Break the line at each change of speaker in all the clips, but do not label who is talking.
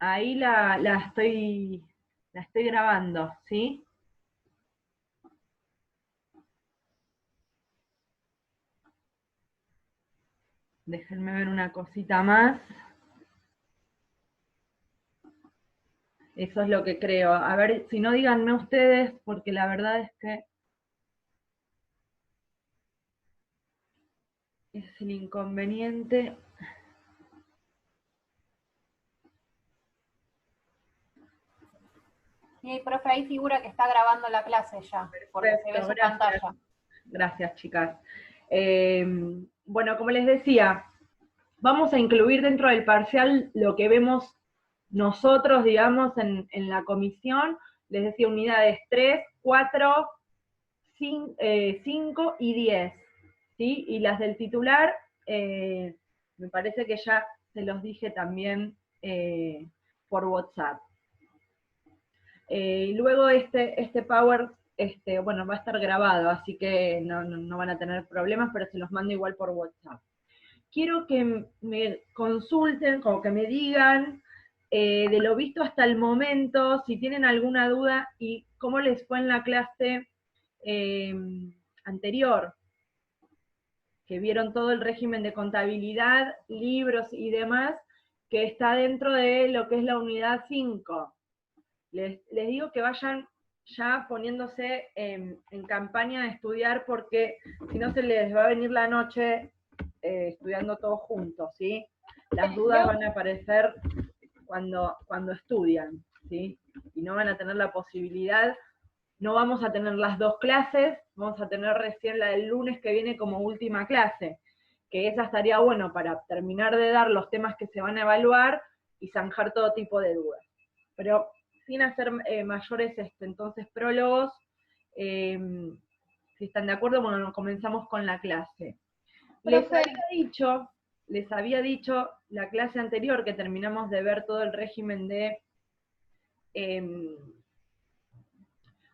Ahí la estoy grabando, ¿sí? Déjenme ver una cosita más. Eso es lo que creo. A ver, si no, díganme ustedes, porque la verdad es que es el inconveniente.
Sí, profe, ahí figura que está grabando la clase ya, porque se ve
Perfecto,
su
gracias.
pantalla.
Gracias, chicas. Eh, bueno, como les decía, vamos a incluir dentro del parcial lo que vemos nosotros, digamos, en la comisión. Les decía unidades 3, 4, 5 y 10, ¿sí? Y las del titular, me parece que ya se los dije también por WhatsApp. Luego este Power, bueno, va a estar grabado, así que no van a tener problemas, pero se los mando igual por WhatsApp. Quiero que me consulten, como que me digan de lo visto hasta el momento, si tienen alguna duda y cómo les fue en la clase eh, anterior, que vieron todo el régimen de contabilidad, libros y demás, que está dentro de lo que es la unidad 5. Les digo que vayan ya poniéndose en campaña de estudiar, porque si no se les va a venir la noche estudiando todos juntos, ¿sí? Las dudas van a aparecer cuando estudian, ¿sí? Y no van a tener la posibilidad, no vamos a tener las dos clases, vamos a tener recién la del lunes que viene como última clase, que esa estaría bueno para terminar de dar los temas que se van a evaluar y zanjar todo tipo de dudas. Pero sin hacer mayores entonces prólogos, eh, si están de acuerdo, bueno, comenzamos con la clase. Les
Profe,
había dicho, les había dicho la clase anterior que terminamos de ver todo el régimen de eh,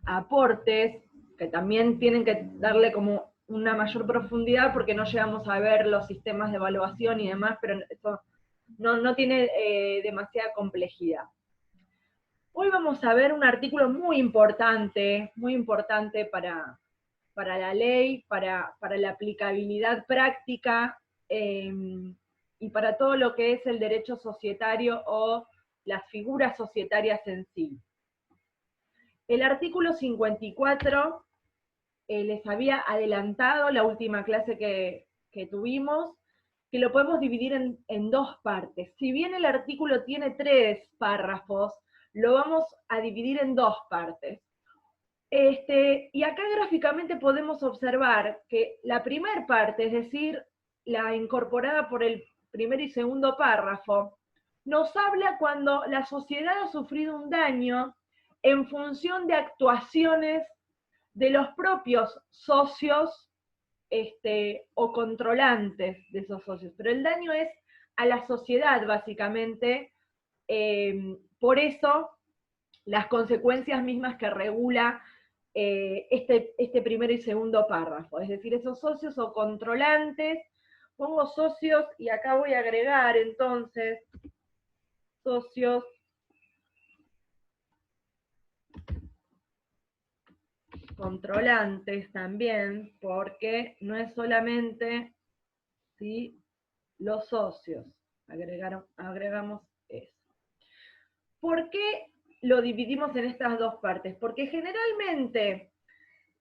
aportes, que también tienen que darle como una mayor profundidad porque no llegamos a ver los sistemas de evaluación y demás, pero eso no tiene demasiada complejidad. Hoy vamos a ver un artículo muy importante para la ley, para la aplicabilidad práctica eh, y para todo lo que es el derecho societario o las figuras societarias en sí. El artículo 54 les había adelantado la última clase que tuvimos, que lo podemos dividir en dos partes. Si bien el artículo tiene 3 párrafos, lo vamos a dividir en dos partes. Y acá gráficamente podemos observar que la primera parte, es decir, la incorporada por el primer y segundo párrafo, nos habla cuando la sociedad ha sufrido un daño en función de actuaciones de los propios socios o controlantes de esos socios. Pero el daño es a la sociedad, básicamente. Por eso, las consecuencias mismas que regula este primero y segundo párrafo. Es decir, esos socios o controlantes, pongo socios y acá voy a agregar entonces socios controlantes también, porque no es solamente, ¿sí?, los socios. Agregamos eso. ¿Por qué lo dividimos en estas dos partes? Porque generalmente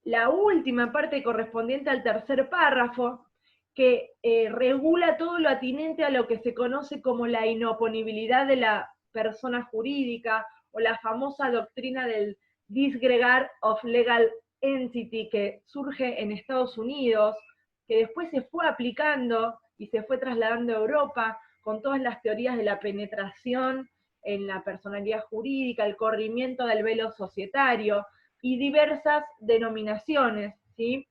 la última parte correspondiente al tercer párrafo, que regula todo lo atinente a lo que se conoce como la inoponibilidad de la persona jurídica, o la famosa doctrina del disgregar of legal entity, que surge en Estados Unidos, que después se fue aplicando y se fue trasladando a Europa con todas las teorías de la penetración en la personalidad jurídica, el corrimiento del velo societario y diversas denominaciones, ¿sí?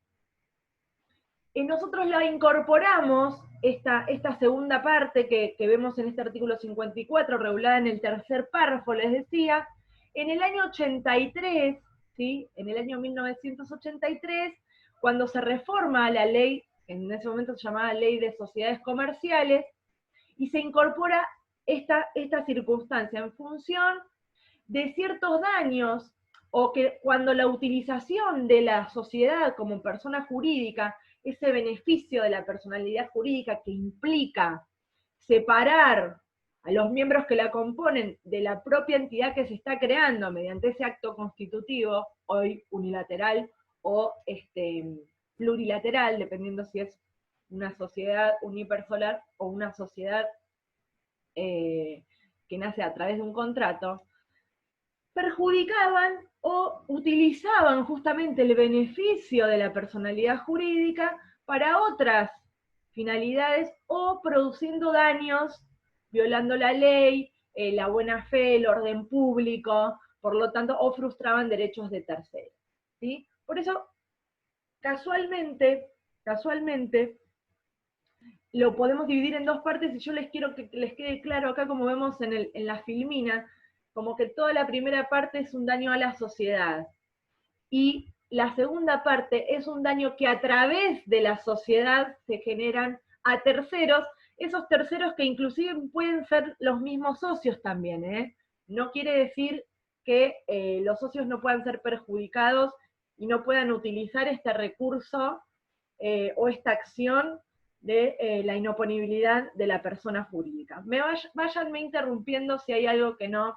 Y nosotros la incorporamos, esta segunda parte que vemos en este artículo 54, regulada en el tercer párrafo, les decía, en el año 83, ¿sí?, en el año 1983, cuando se reforma la ley, en ese momento se llamaba Ley de Sociedades Comerciales, y se incorpora esta circunstancia en función de ciertos daños, o que cuando la utilización de la sociedad como persona jurídica, ese beneficio de la personalidad jurídica que implica separar a los miembros que la componen de la propia entidad que se está creando mediante ese acto constitutivo, hoy unilateral o plurilateral, dependiendo si es una sociedad unipersonal o una sociedad que nace a través de un contrato, perjudicaban o utilizaban justamente el beneficio de la personalidad jurídica para otras finalidades o produciendo daños, violando la ley, la buena fe, el orden público, por lo tanto, o frustraban derechos de terceros, ¿sí? Por eso, casualmente, lo podemos dividir en dos partes, y yo les quiero que les quede claro acá, como vemos en la filmina, como que toda la primera parte es un daño a la sociedad, y la segunda parte es un daño que a través de la sociedad se generan a terceros, esos terceros que inclusive pueden ser los mismos socios también, ¿eh? No quiere decir que los socios no puedan ser perjudicados y no puedan utilizar este recurso o esta acción de la inoponibilidad de la persona jurídica. Váyanme interrumpiendo si hay algo que no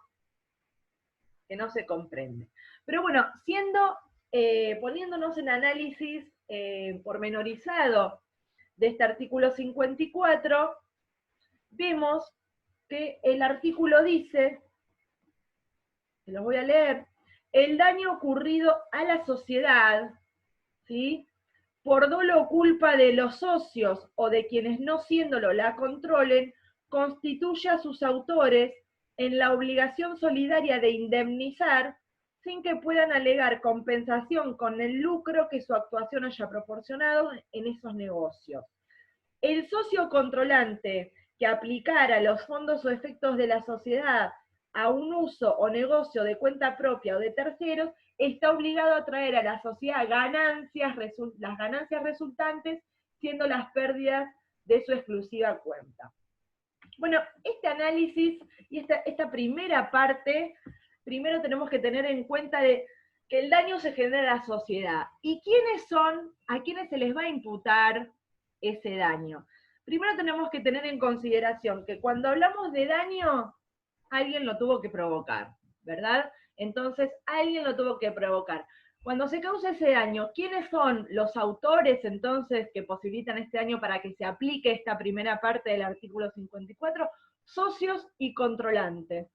se comprende. Pero bueno, poniéndonos en análisis pormenorizado de este artículo 54, vemos que el artículo dice, se los voy a leer, el daño ocurrido a la sociedad, ¿sí?, por dolo o culpa de los socios o de quienes no siéndolo la controlen, constituye a sus autores en la obligación solidaria de indemnizar sin que puedan alegar compensación con el lucro que su actuación haya proporcionado en esos negocios. El socio controlante que aplicara los fondos o efectos de la sociedad a un uso o negocio de cuenta propia o de terceros, está obligado a traer a la sociedad las ganancias resultantes, siendo las pérdidas de su exclusiva cuenta. Bueno, este análisis y esta primera parte, primero tenemos que tener en cuenta de que el daño se genera a la sociedad. ¿Y quiénes son, a quiénes se les va a imputar ese daño? Primero tenemos que tener en consideración que cuando hablamos de daño, alguien lo tuvo que provocar, ¿verdad? Entonces, alguien lo tuvo que provocar. Cuando se causa ese daño, ¿quiénes son los autores entonces que posibilitan este daño para que se aplique esta primera parte del artículo 54? Socios y controlantes.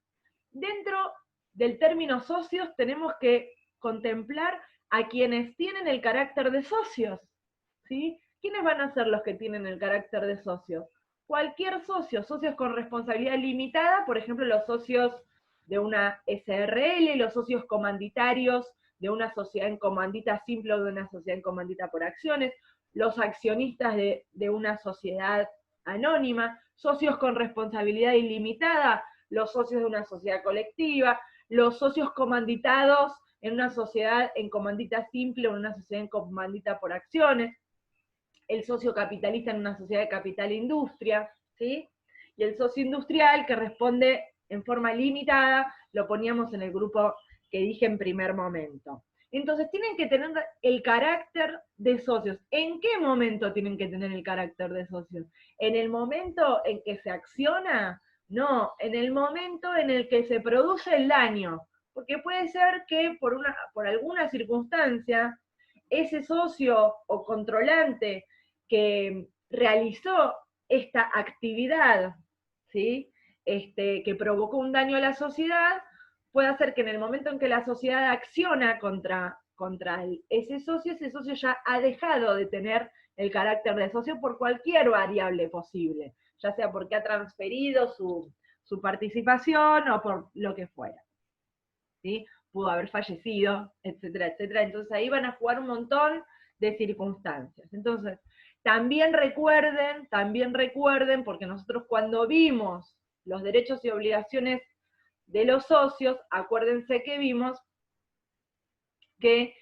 Dentro del término socios tenemos que contemplar a quienes tienen el carácter de socios, ¿sí? ¿Quiénes van a ser los que tienen el carácter de socios? Cualquier socio, socios con responsabilidad limitada, por ejemplo, los socios de una SRL, los socios comanditarios de una sociedad en comandita simple o de una sociedad en comandita por acciones, los accionistas de una sociedad anónima, socios con responsabilidad ilimitada, los socios de una sociedad colectiva, los socios comanditados en una sociedad en comandita simple o en una sociedad en comandita por acciones, el socio capitalista en una sociedad de capital e industria, ¿sí? Y el socio industrial que responde en forma limitada, lo poníamos en el grupo que dije en primer momento. Entonces tienen que tener el carácter de socios. ¿En qué momento tienen que tener el carácter de socios? ¿En el momento en que se acciona? No, en el momento en el que se produce el daño. Porque puede ser que por alguna circunstancia, ese socio o controlante que realizó esta actividad, ¿sí?, que provocó un daño a la sociedad, puede hacer que en el momento en que la sociedad acciona contra ese socio ya ha dejado de tener el carácter de socio por cualquier variable posible, ya sea porque ha transferido su participación o por lo que fuera, ¿sí? Pudo haber fallecido, etcétera, etcétera. Entonces ahí van a jugar un montón de circunstancias. Entonces, también recuerden, porque nosotros cuando vimos los derechos y obligaciones de los socios, acuérdense que vimos que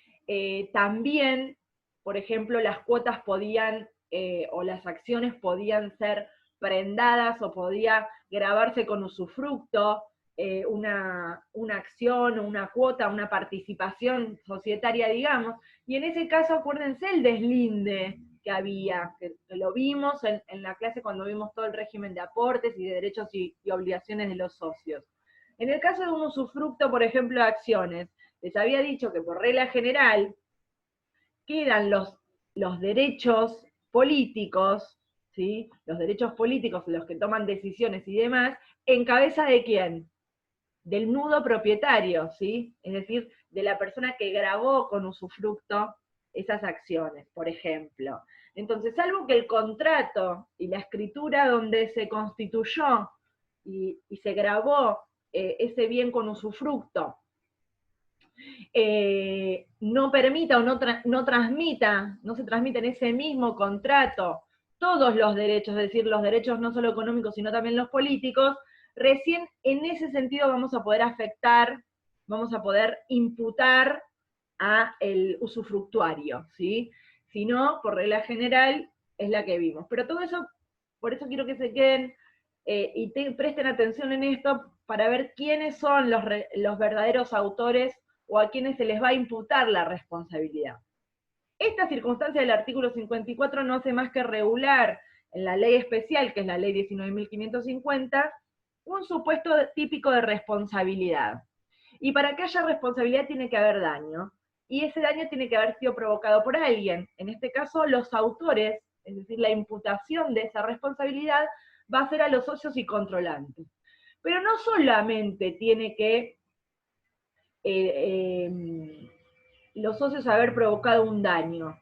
también, por ejemplo, las cuotas podían, o las acciones podían ser prendadas o podía grabarse con usufructo, una acción, una cuota, una participación societaria, digamos, y en ese caso acuérdense el deslinde que había, que lo vimos en la clase cuando vimos todo el régimen de aportes y de derechos y obligaciones de los socios. En el caso de un usufructo, por ejemplo, de acciones, les había dicho que por regla general quedan los derechos políticos, ¿sí? Los derechos políticos, los que toman decisiones y demás, ¿en cabeza de quién? Del nudo propietario, ¿sí? Es decir, de la persona que grabó con usufructo esas acciones, por ejemplo. Entonces, salvo que el contrato y la escritura donde se constituyó y se grabó ese bien con usufructo no permita o no transmita, no se transmita en ese mismo contrato todos los derechos, es decir, los derechos no solo económicos, sino también los políticos, recién en ese sentido vamos a poder afectar, vamos a poder imputar a el usufructuario, ¿sí? Si no, por regla general, es la que vimos. Pero todo eso, por eso quiero que se queden y presten atención en esto para ver quiénes son los verdaderos autores o a quienes se les va a imputar la responsabilidad. Esta circunstancia del artículo 54 no hace más que regular en la ley especial, que es la ley 19.550, un supuesto típico de responsabilidad. Y para que haya responsabilidad tiene que haber daño, y ese daño tiene que haber sido provocado por alguien, en este caso los autores, es decir, la imputación de esa responsabilidad va a ser a los socios y controlantes. Pero no solamente tiene que los socios haber provocado un daño,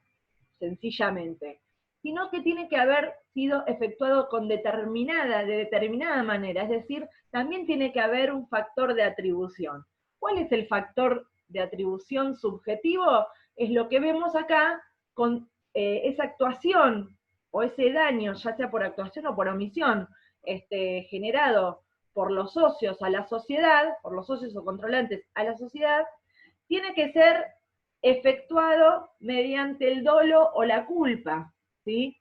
sencillamente, sino que tiene que haber sido efectuado de determinada manera, es decir, también tiene que haber un factor de atribución. ¿Cuál es el factor de atribución subjetivo? Es lo que vemos acá con esa actuación o ese daño, ya sea por actuación o por omisión, generado por los socios a la sociedad, por los socios o controlantes a la sociedad, tiene que ser efectuado mediante el dolo o la culpa, ¿sí?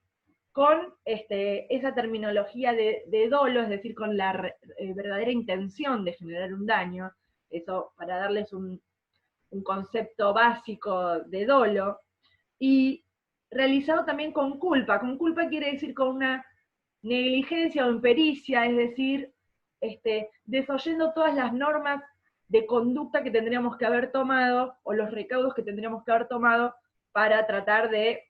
Con esa terminología de dolo, es decir, con la verdadera intención de generar un daño, eso para darles un concepto básico de dolo, y realizado también con culpa. Con culpa quiere decir con una negligencia o impericia, es decir, desoyendo todas las normas de conducta que tendríamos que haber tomado, o los recaudos que tendríamos que haber tomado para tratar de,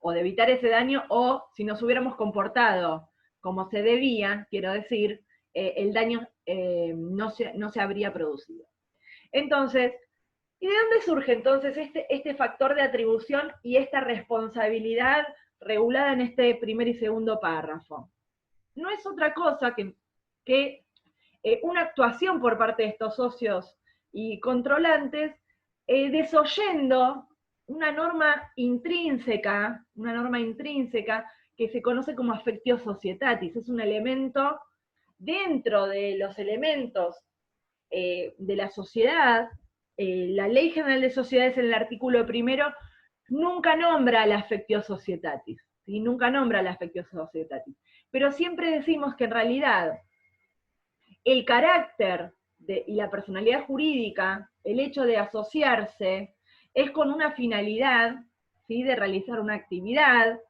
o de evitar ese daño, o si nos hubiéramos comportado como se debía, quiero decir, el daño no se habría producido. Entonces, ¿y de dónde surge entonces este factor de atribución y esta responsabilidad regulada en este primer y segundo párrafo? No es otra cosa que una actuación por parte de estos socios y controlantes, desoyendo una norma intrínseca que se conoce como affectio societatis. Es un elemento dentro de los elementos de la sociedad. La Ley General de Sociedades en el artículo primero nunca nombra la affectio societatis, ¿sí? Nunca nombra la affectio societatis, pero siempre decimos que en realidad el carácter y la personalidad jurídica, el hecho de asociarse, es con una finalidad, ¿sí? De realizar una actividad,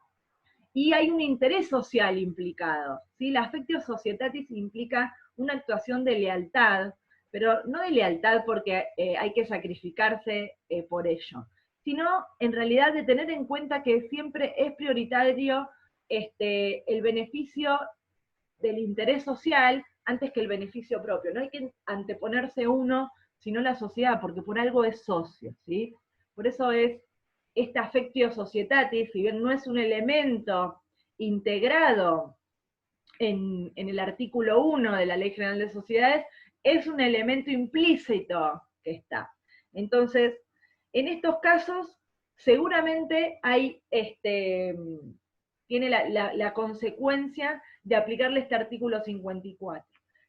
y hay un interés social implicado, ¿sí? La affectio societatis implica una actuación de lealtad, pero no de lealtad porque hay que sacrificarse por ello, sino en realidad de tener en cuenta que siempre es prioritario el beneficio del interés social antes que el beneficio propio. No hay que anteponerse uno, sino la sociedad, porque por algo es socio, ¿sí? Por eso es esta affectio societatis, si bien no es un elemento integrado en el artículo 1 de la Ley General de Sociedades, es un elemento implícito que está. Entonces, en estos casos, seguramente hay, tiene la consecuencia de aplicarle este artículo 54.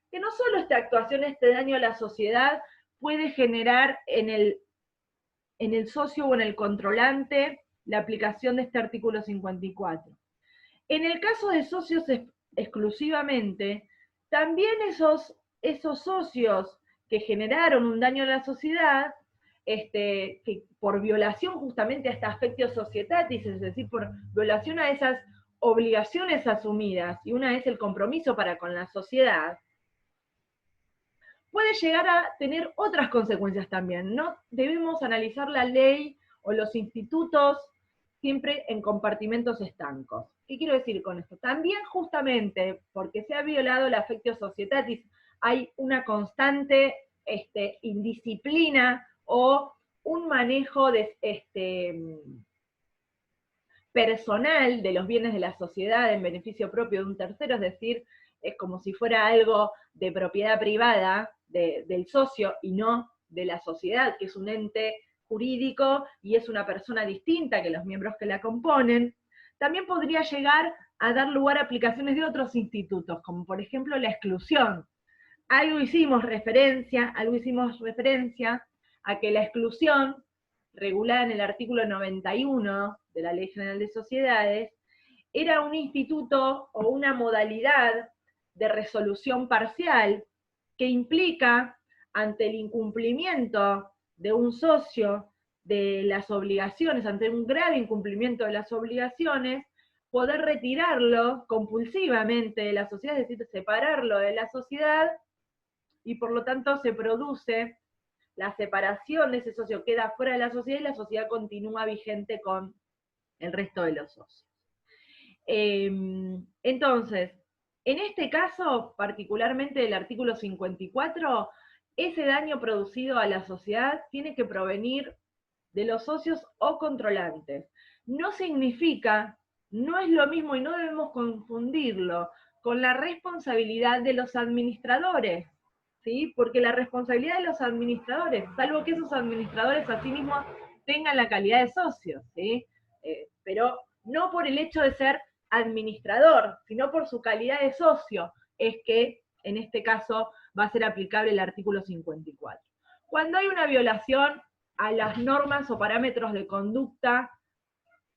Que no solo esta actuación, este daño a la sociedad, puede generar en el socio o en el controlante la aplicación de este artículo 54. En el caso de socios exclusivamente, también esos socios que generaron un daño a la sociedad, que por violación justamente a esta affectio societatis, es decir, por violación a esas obligaciones asumidas, y una es el compromiso para con la sociedad, puede llegar a tener otras consecuencias también. No debemos analizar la ley o los institutos siempre en compartimentos estancos. ¿Qué quiero decir con esto? También justamente porque se ha violado la affectio societatis, hay una constante indisciplina o un manejo personal de los bienes de la sociedad en beneficio propio de un tercero, es decir, es como si fuera algo de propiedad privada del socio y no de la sociedad, que es un ente jurídico y es una persona distinta que los miembros que la componen, también podría llegar a dar lugar a aplicaciones de otros institutos, como por ejemplo la exclusión. Algo hicimos referencia a que la exclusión, regulada en el artículo 91 de la Ley General de Sociedades, era un instituto o una modalidad de resolución parcial que implica, ante el incumplimiento de un socio de las obligaciones, ante un grave incumplimiento de las obligaciones, poder retirarlo compulsivamente de la sociedad, es decir, separarlo de la sociedad, y por lo tanto se produce la separación de ese socio, queda fuera de la sociedad y la sociedad continúa vigente con el resto de los socios. Entonces, en este caso, particularmente del artículo 54, ese daño producido a la sociedad tiene que provenir de los socios o controlantes. No significa, no es lo mismo y no debemos confundirlo con la responsabilidad de los administradores, ¿sí? Porque la responsabilidad de los administradores, salvo que esos administradores asimismo tengan la calidad de socios, ¿sí? Pero no por el hecho de ser administrador, sino por su calidad de socio, es que en este caso va a ser aplicable el artículo 54. Cuando hay una violación a las normas o parámetros de conducta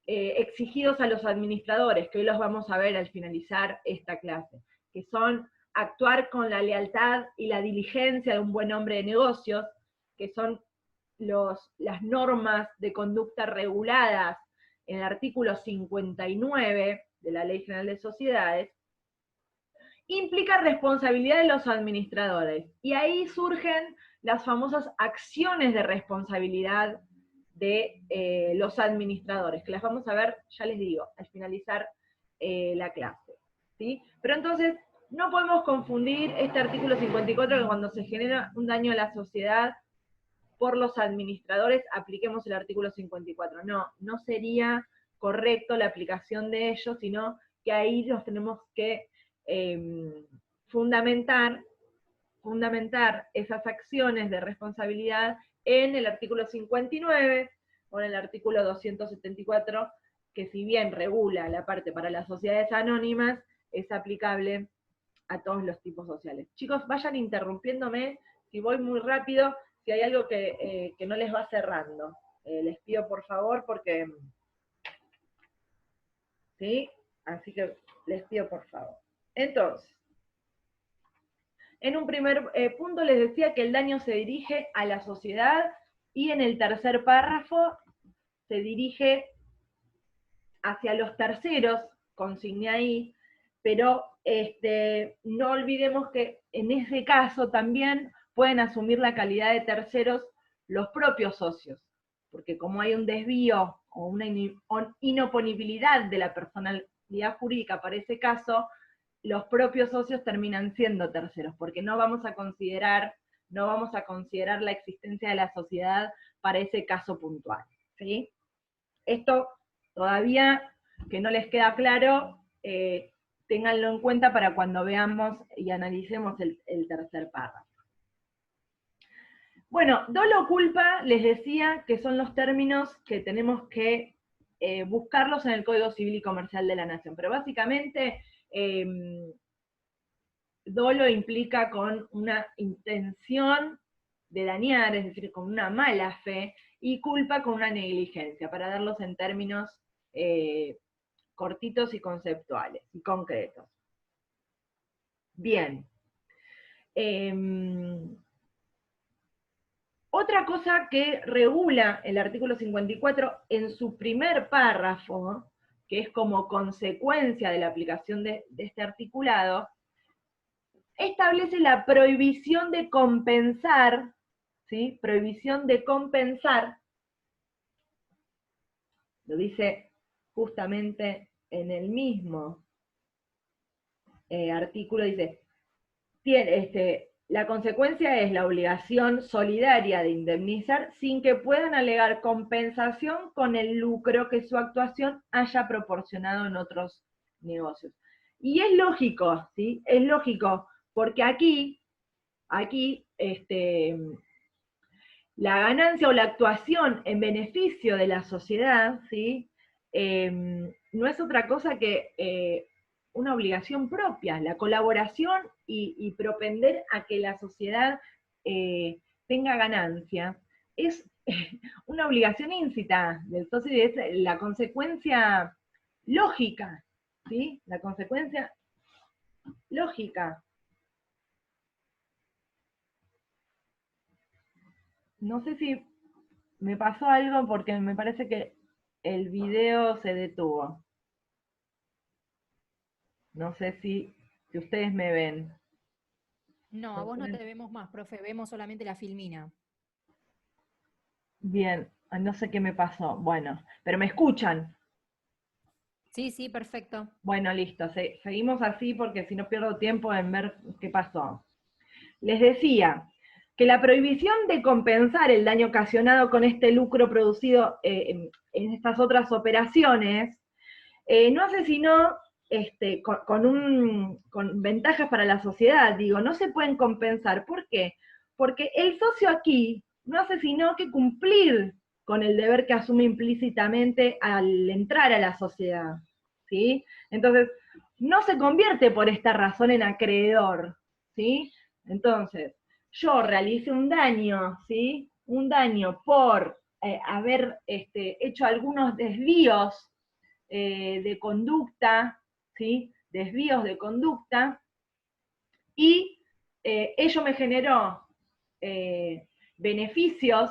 exigidos a los administradores, que hoy los vamos a ver al finalizar esta clase, que son actuar con la lealtad y la diligencia de un buen hombre de negocios, que son las normas de conducta reguladas en el artículo 59 de la Ley General de Sociedades, implica responsabilidad de los administradores. Y ahí surgen las famosas acciones de responsabilidad de los administradores, que las vamos a ver, ya les digo, al finalizar la clase. ¿Sí? Pero entonces, no podemos confundir este artículo 54 que cuando se genera un daño a la sociedad por los administradores, apliquemos el artículo 54. No, no sería correcto la aplicación de ellos, sino que ahí nos tenemos que fundamentar esas acciones de responsabilidad en el artículo 59 o en el artículo 274, que si bien regula la parte para las sociedades anónimas, es aplicable a todos los tipos sociales. Chicos, vayan interrumpiéndome si voy muy rápido, si hay algo que no les va cerrando. Les pido por favor, porque... ¿sí? Así que les pido por favor. Entonces, en un primer punto les decía que el daño se dirige a la sociedad y en el tercer párrafo se dirige hacia los terceros, consigné ahí, pero no olvidemos que en ese caso también pueden asumir la calidad de terceros los propios socios, porque como hay un desvío o una inoponibilidad de la personalidad jurídica para ese caso, los propios socios terminan siendo terceros, porque no vamos a considerar la existencia de la sociedad para ese caso puntual, ¿sí? Esto todavía que no les queda claro, ténganlo en cuenta para cuando veamos y analicemos el tercer párrafo. Bueno, dolo o culpa, les decía que son los términos que tenemos que buscarlos en el Código Civil y Comercial de la Nación, pero básicamente dolo implica con una intención de dañar, es decir, con una mala fe, y culpa con una negligencia, para darlos en términos cortitos y conceptuales y concretos. Bien. Otra cosa que regula el artículo 54 en su primer párrafo, que es como consecuencia de la aplicación de este articulado, establece la prohibición de compensar, ¿sí? Prohibición de compensar, lo dice justamente en el mismo artículo, dice, la consecuencia es la obligación solidaria de indemnizar sin que puedan alegar compensación con el lucro que su actuación haya proporcionado en otros negocios. Y es lógico, ¿sí? Es lógico, porque aquí la ganancia o la actuación en beneficio de la sociedad, ¿sí? No es otra cosa que una obligación propia, la colaboración y propender a que la sociedad tenga ganancia. Es una obligación íncita del socio y es la consecuencia lógica, ¿sí? La consecuencia lógica. No sé si me pasó algo porque me parece que el video se detuvo. No sé si ustedes me ven.
No, a vos no te vemos más, profe, vemos solamente la filmina.
Bien, no sé qué me pasó. Bueno, pero me escuchan.
Sí, sí, perfecto.
Bueno, listo. Seguimos así porque si no pierdo tiempo en ver qué pasó. Les decía que la prohibición de compensar el daño ocasionado con este lucro producido en estas otras operaciones no hace sino con ventajas para la sociedad, digo, no se pueden compensar. ¿Por qué? Porque el socio aquí no hace sino que cumplir con el deber que asume implícitamente al entrar a la sociedad, ¿sí? Entonces, no se convierte por esta razón en acreedor, ¿sí? Entonces, yo realicé un daño, ¿sí? Un daño por haber hecho algunos desvíos de conducta, ¿sí? Desvíos de conducta, y ello me generó beneficios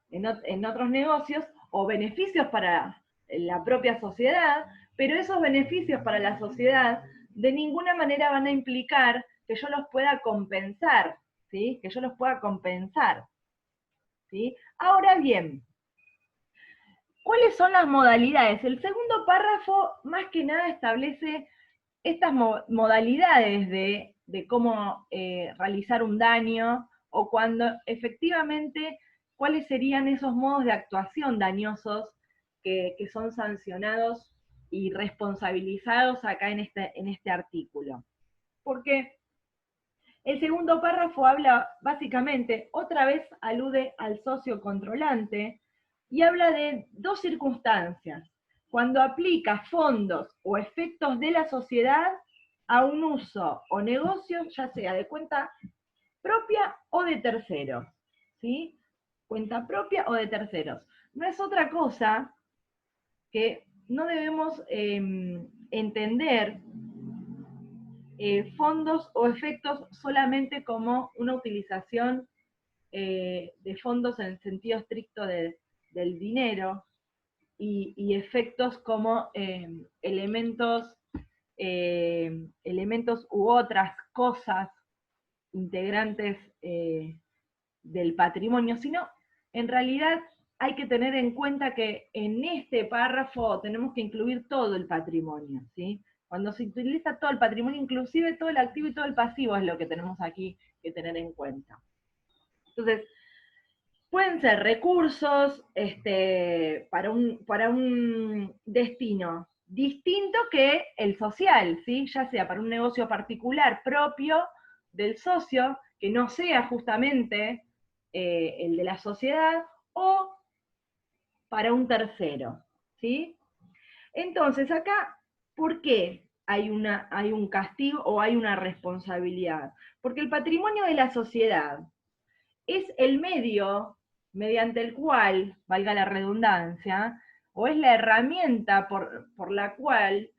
en otros negocios o beneficios para la propia sociedad, pero esos beneficios para la sociedad de ninguna manera van a implicar que yo los pueda compensar, ¿sí? Que yo los pueda compensar, ¿sí? Ahora bien, ¿cuáles son las modalidades? El segundo párrafo más que nada establece estas modalidades de cómo realizar un daño o cuando efectivamente cuáles serían esos modos de actuación dañosos que son sancionados y responsabilizados acá en este artículo. Porque el segundo párrafo habla básicamente, otra vez alude al socio controlante y habla de dos circunstancias. Cuando aplica fondos o efectos de la sociedad a un uso o negocio, ya sea de cuenta propia o de terceros, ¿sí? Cuenta propia o de terceros. No es otra cosa que no debemos entender fondos o efectos solamente como una utilización de fondos en el sentido estricto del dinero y efectos como elementos u otras cosas integrantes del patrimonio, sino en realidad hay que tener en cuenta que en este párrafo tenemos que incluir todo el patrimonio, ¿sí? Cuando se utiliza todo el patrimonio, inclusive todo el activo y todo el pasivo es lo que tenemos aquí que tener en cuenta. Entonces, pueden ser recursos para un destino distinto que el social, ¿sí? Ya sea para un negocio particular propio del socio, que no sea justamente el de la sociedad, o para un tercero, ¿sí? Entonces, acá, ¿por qué hay un castigo o hay una responsabilidad? Porque el patrimonio de la sociedad es el medio mediante el cual, valga la redundancia, o es la herramienta por la cual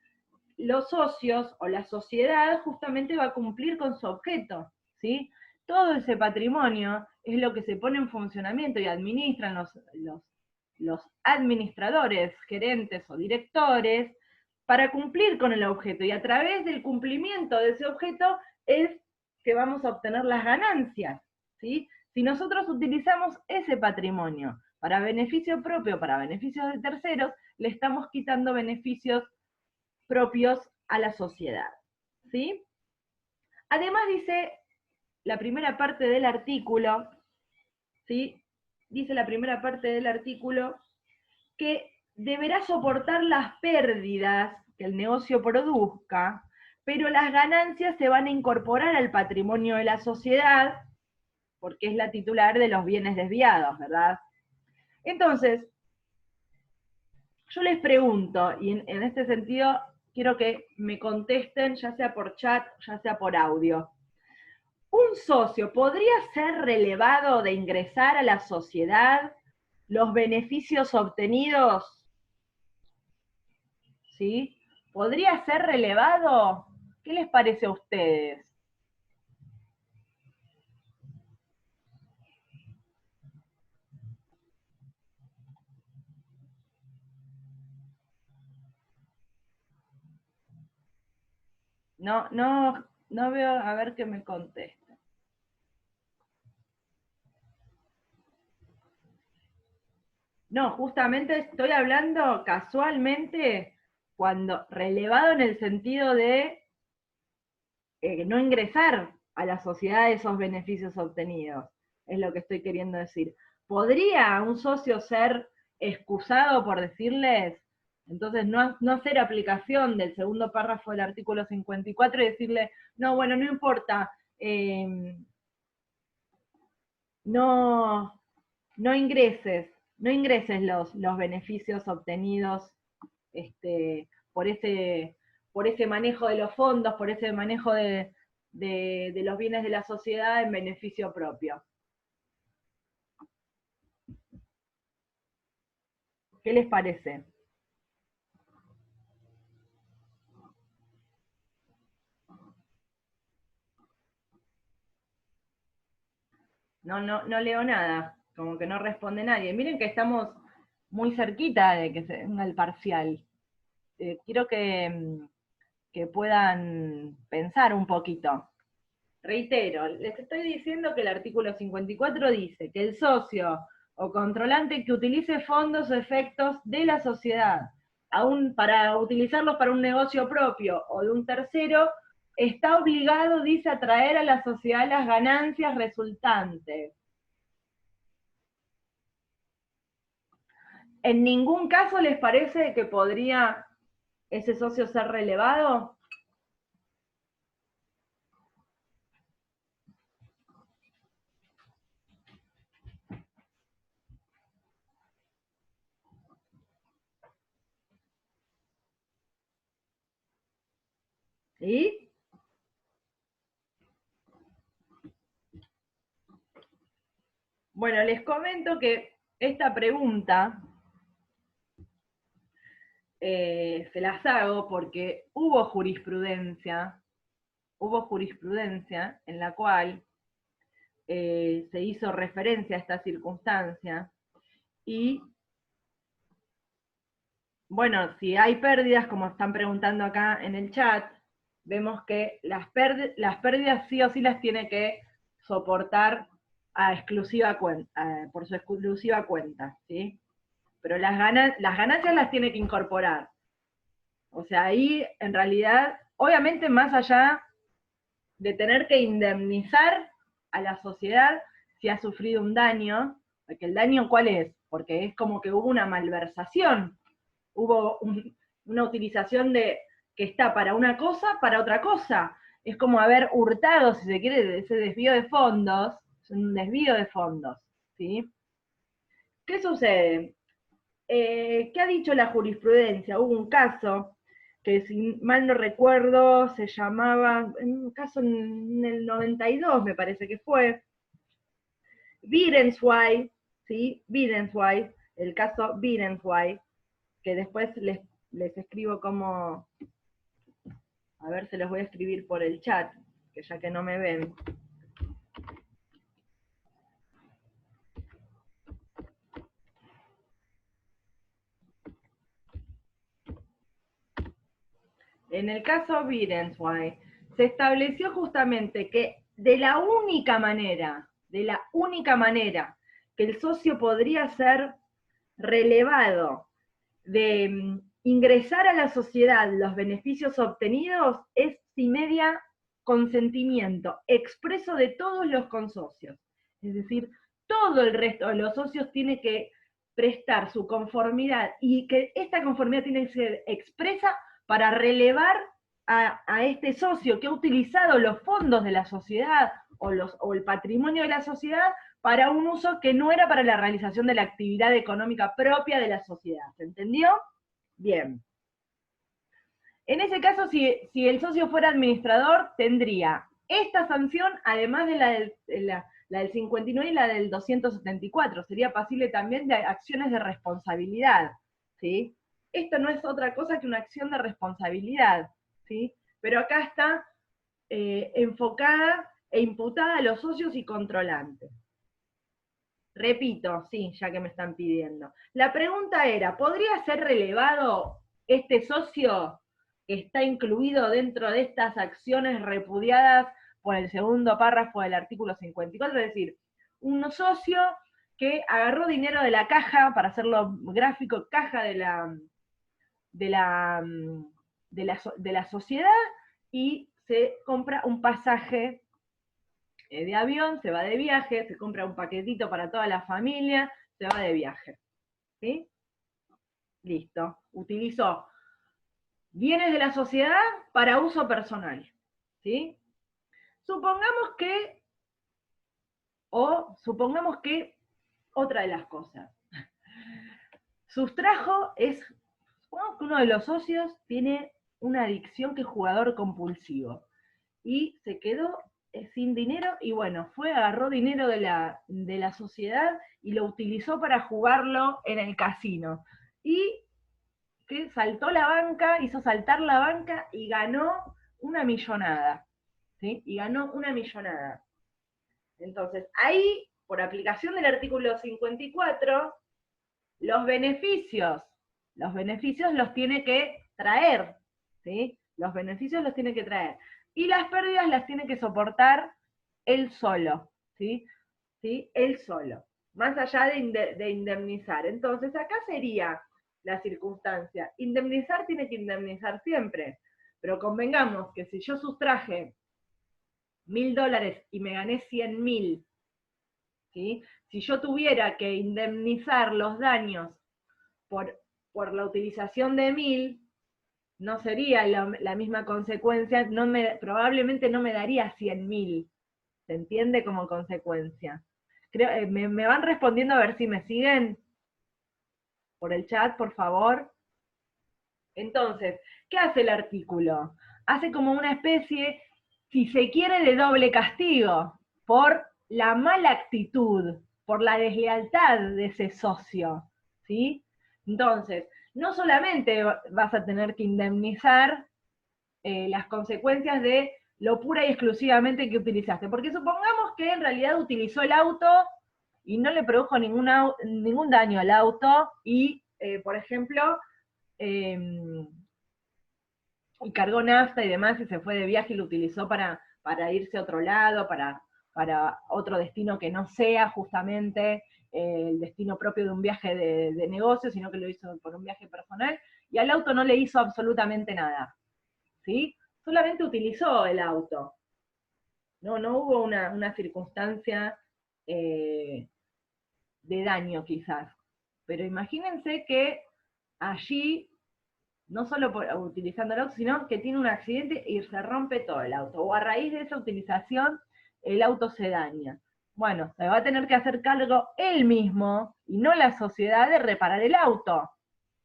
los socios o la sociedad justamente va a cumplir con su objeto, ¿sí? Todo ese patrimonio es lo que se pone en funcionamiento y administran los administradores, gerentes o directores para cumplir con el objeto, y a través del cumplimiento de ese objeto es que vamos a obtener las ganancias, ¿sí? Si nosotros utilizamos ese patrimonio para beneficio propio, para beneficios de terceros, le estamos quitando beneficios propios a la sociedad, ¿sí? Además dice la primera parte del artículo, ¿sí? Dice la primera parte del artículo que deberá soportar las pérdidas que el negocio produzca, pero las ganancias se van a incorporar al patrimonio de la sociedad, porque es la titular de los bienes desviados, ¿verdad? Entonces, yo les pregunto, y en este sentido quiero que me contesten, ya sea por chat, ya sea por audio. ¿Un socio podría ser relevado de ingresar a la sociedad los beneficios obtenidos? ¿Sí? ¿Podría ser relevado? ¿Qué les parece a ustedes? No veo, a ver qué me contesta. No, justamente estoy hablando casualmente cuando relevado en el sentido de no ingresar a la sociedad esos beneficios obtenidos, es lo que estoy queriendo decir. ¿Podría un socio ser excusado por decirles, entonces no hacer aplicación del segundo párrafo del artículo 54 y decirle, no, bueno, no importa, no ingreses los beneficios obtenidos por ese manejo de los fondos, por ese manejo de los bienes de la sociedad en beneficio propio? ¿Qué les parece? No leo nada, como que no responde nadie. Miren que estamos muy cerquita de que se venga el parcial. Quiero que puedan pensar un poquito. Reitero, les estoy diciendo que el artículo 54 dice que el socio o controlante que utilice fondos o efectos de la sociedad para utilizarlos para un negocio propio o de un tercero, está obligado, dice, a traer a la sociedad las ganancias resultantes. ¿En ningún caso les parece que podría ese socio ser relevado? ¿Sí? Bueno, les comento que esta pregunta se las hago porque hubo jurisprudencia en la cual se hizo referencia a esta circunstancia y, bueno, si hay pérdidas, como están preguntando acá en el chat, vemos que las pérdidas sí o sí las tiene que soportar por su exclusiva cuenta, ¿sí? Pero las ganancias las tiene que incorporar. O sea, ahí en realidad, obviamente más allá de tener que indemnizar a la sociedad si ha sufrido un daño, porque el daño ¿cuál es? Porque es como que hubo una malversación, hubo una utilización que está para una cosa, para otra cosa. Es como haber hurtado, si se quiere, ese desvío de fondos, es un desvío de fondos, ¿sí? ¿Qué sucede? ¿Qué ha dicho la jurisprudencia? Hubo un caso que, si mal no recuerdo, se llamaba, un caso en el 92 me parece que fue, Birenswey, ¿sí? Birenswey, el caso Birenswey, que después les escribo cómo A ver, se los voy a escribir por el chat, que ya que no me ven. En el caso Birenswey, se estableció justamente que de la única manera que el socio podría ser relevado de ingresar a la sociedad los beneficios obtenidos es si media consentimiento expreso de todos los consocios. Es decir, todo el resto de los socios tiene que prestar su conformidad y que esta conformidad tiene que ser expresa para relevar a este socio que ha utilizado los fondos de la sociedad o el patrimonio de la sociedad para un uso que no era para la realización de la actividad económica propia de la sociedad. ¿Se entendió? Bien. En ese caso, si el socio fuera administrador, tendría esta sanción, además de la del 59 y la del 274. Sería pasible también de acciones de responsabilidad, ¿sí? Esto no es otra cosa que una acción de responsabilidad, ¿sí? Pero acá está enfocada e imputada a los socios y controlantes. Repito, sí, ya que me están pidiendo. La pregunta era, ¿podría ser relevado este socio que está incluido dentro de estas acciones repudiadas por el segundo párrafo del artículo 54? Es decir, un socio que agarró dinero de la caja, para hacerlo gráfico, caja de la sociedad, y se compra un pasaje de avión, se va de viaje, se compra un paquetito para toda la familia, se va de viaje. ¿Sí? Listo. Utilizó bienes de la sociedad para uso personal. ¿Sí? Supongamos que otra de las cosas. Supongamos que uno de los socios tiene una adicción que es jugador compulsivo y se quedó sin dinero y bueno, agarró dinero de la sociedad y lo utilizó para jugarlo en el casino. Y que saltó la banca, hizo saltar la banca y ganó una millonada. ¿Sí? Y ganó una millonada. Entonces, ahí, por aplicación del artículo 54, los beneficios los tiene que traer. ¿Sí? Los beneficios los tiene que traer. Y las pérdidas las tiene que soportar él solo, ¿sí? ¿Sí? Él solo, más allá de indemnizar. Entonces, acá sería la circunstancia. Indemnizar tiene que indemnizar siempre, pero convengamos que si yo sustraje $1000 y me gané 100.000, ¿sí? Si yo tuviera que indemnizar los daños por la utilización de 1000, no sería la misma consecuencia, probablemente no me daría 100.000, ¿se entiende? Como consecuencia. ¿Me van respondiendo a ver si me siguen? Por el chat, por favor. Entonces, ¿qué hace el artículo? Hace como una especie, si se quiere, de doble castigo, por la mala actitud, por la deslealtad de ese socio, ¿sí? Entonces, no solamente vas a tener que indemnizar las consecuencias de lo pura y exclusivamente que utilizaste, porque supongamos que en realidad utilizó el auto y no le produjo ningún daño al auto y, por ejemplo, y cargó nafta y demás y se fue de viaje y lo utilizó para irse a otro lado, para otro destino que no sea justamente el destino propio de un viaje de negocio, sino que lo hizo por un viaje personal, y al auto no le hizo absolutamente nada, ¿sí? Solamente utilizó el auto. No hubo una circunstancia de daño quizás. Pero imagínense que allí, no solo utilizando el auto, sino que tiene un accidente y se rompe todo el auto. O a raíz de esa utilización, el auto se daña. Bueno, se va a tener que hacer cargo él mismo, y no la sociedad, de reparar el auto.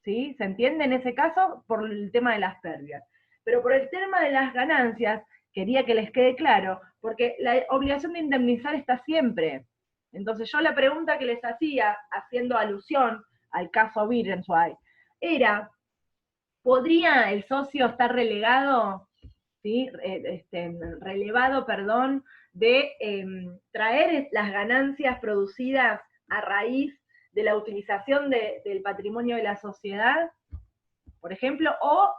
¿Sí? ¿Se entiende en ese caso? Por el tema de las pérdidas. Pero por el tema de las ganancias, quería que les quede claro, porque la obligación de indemnizar está siempre. Entonces yo la pregunta que les hacía, haciendo alusión al caso Birenswey, era, ¿podría el socio estar relegado ¿sí? Relevado, perdón, de traer las ganancias producidas a raíz de la utilización del patrimonio de la sociedad, por ejemplo, o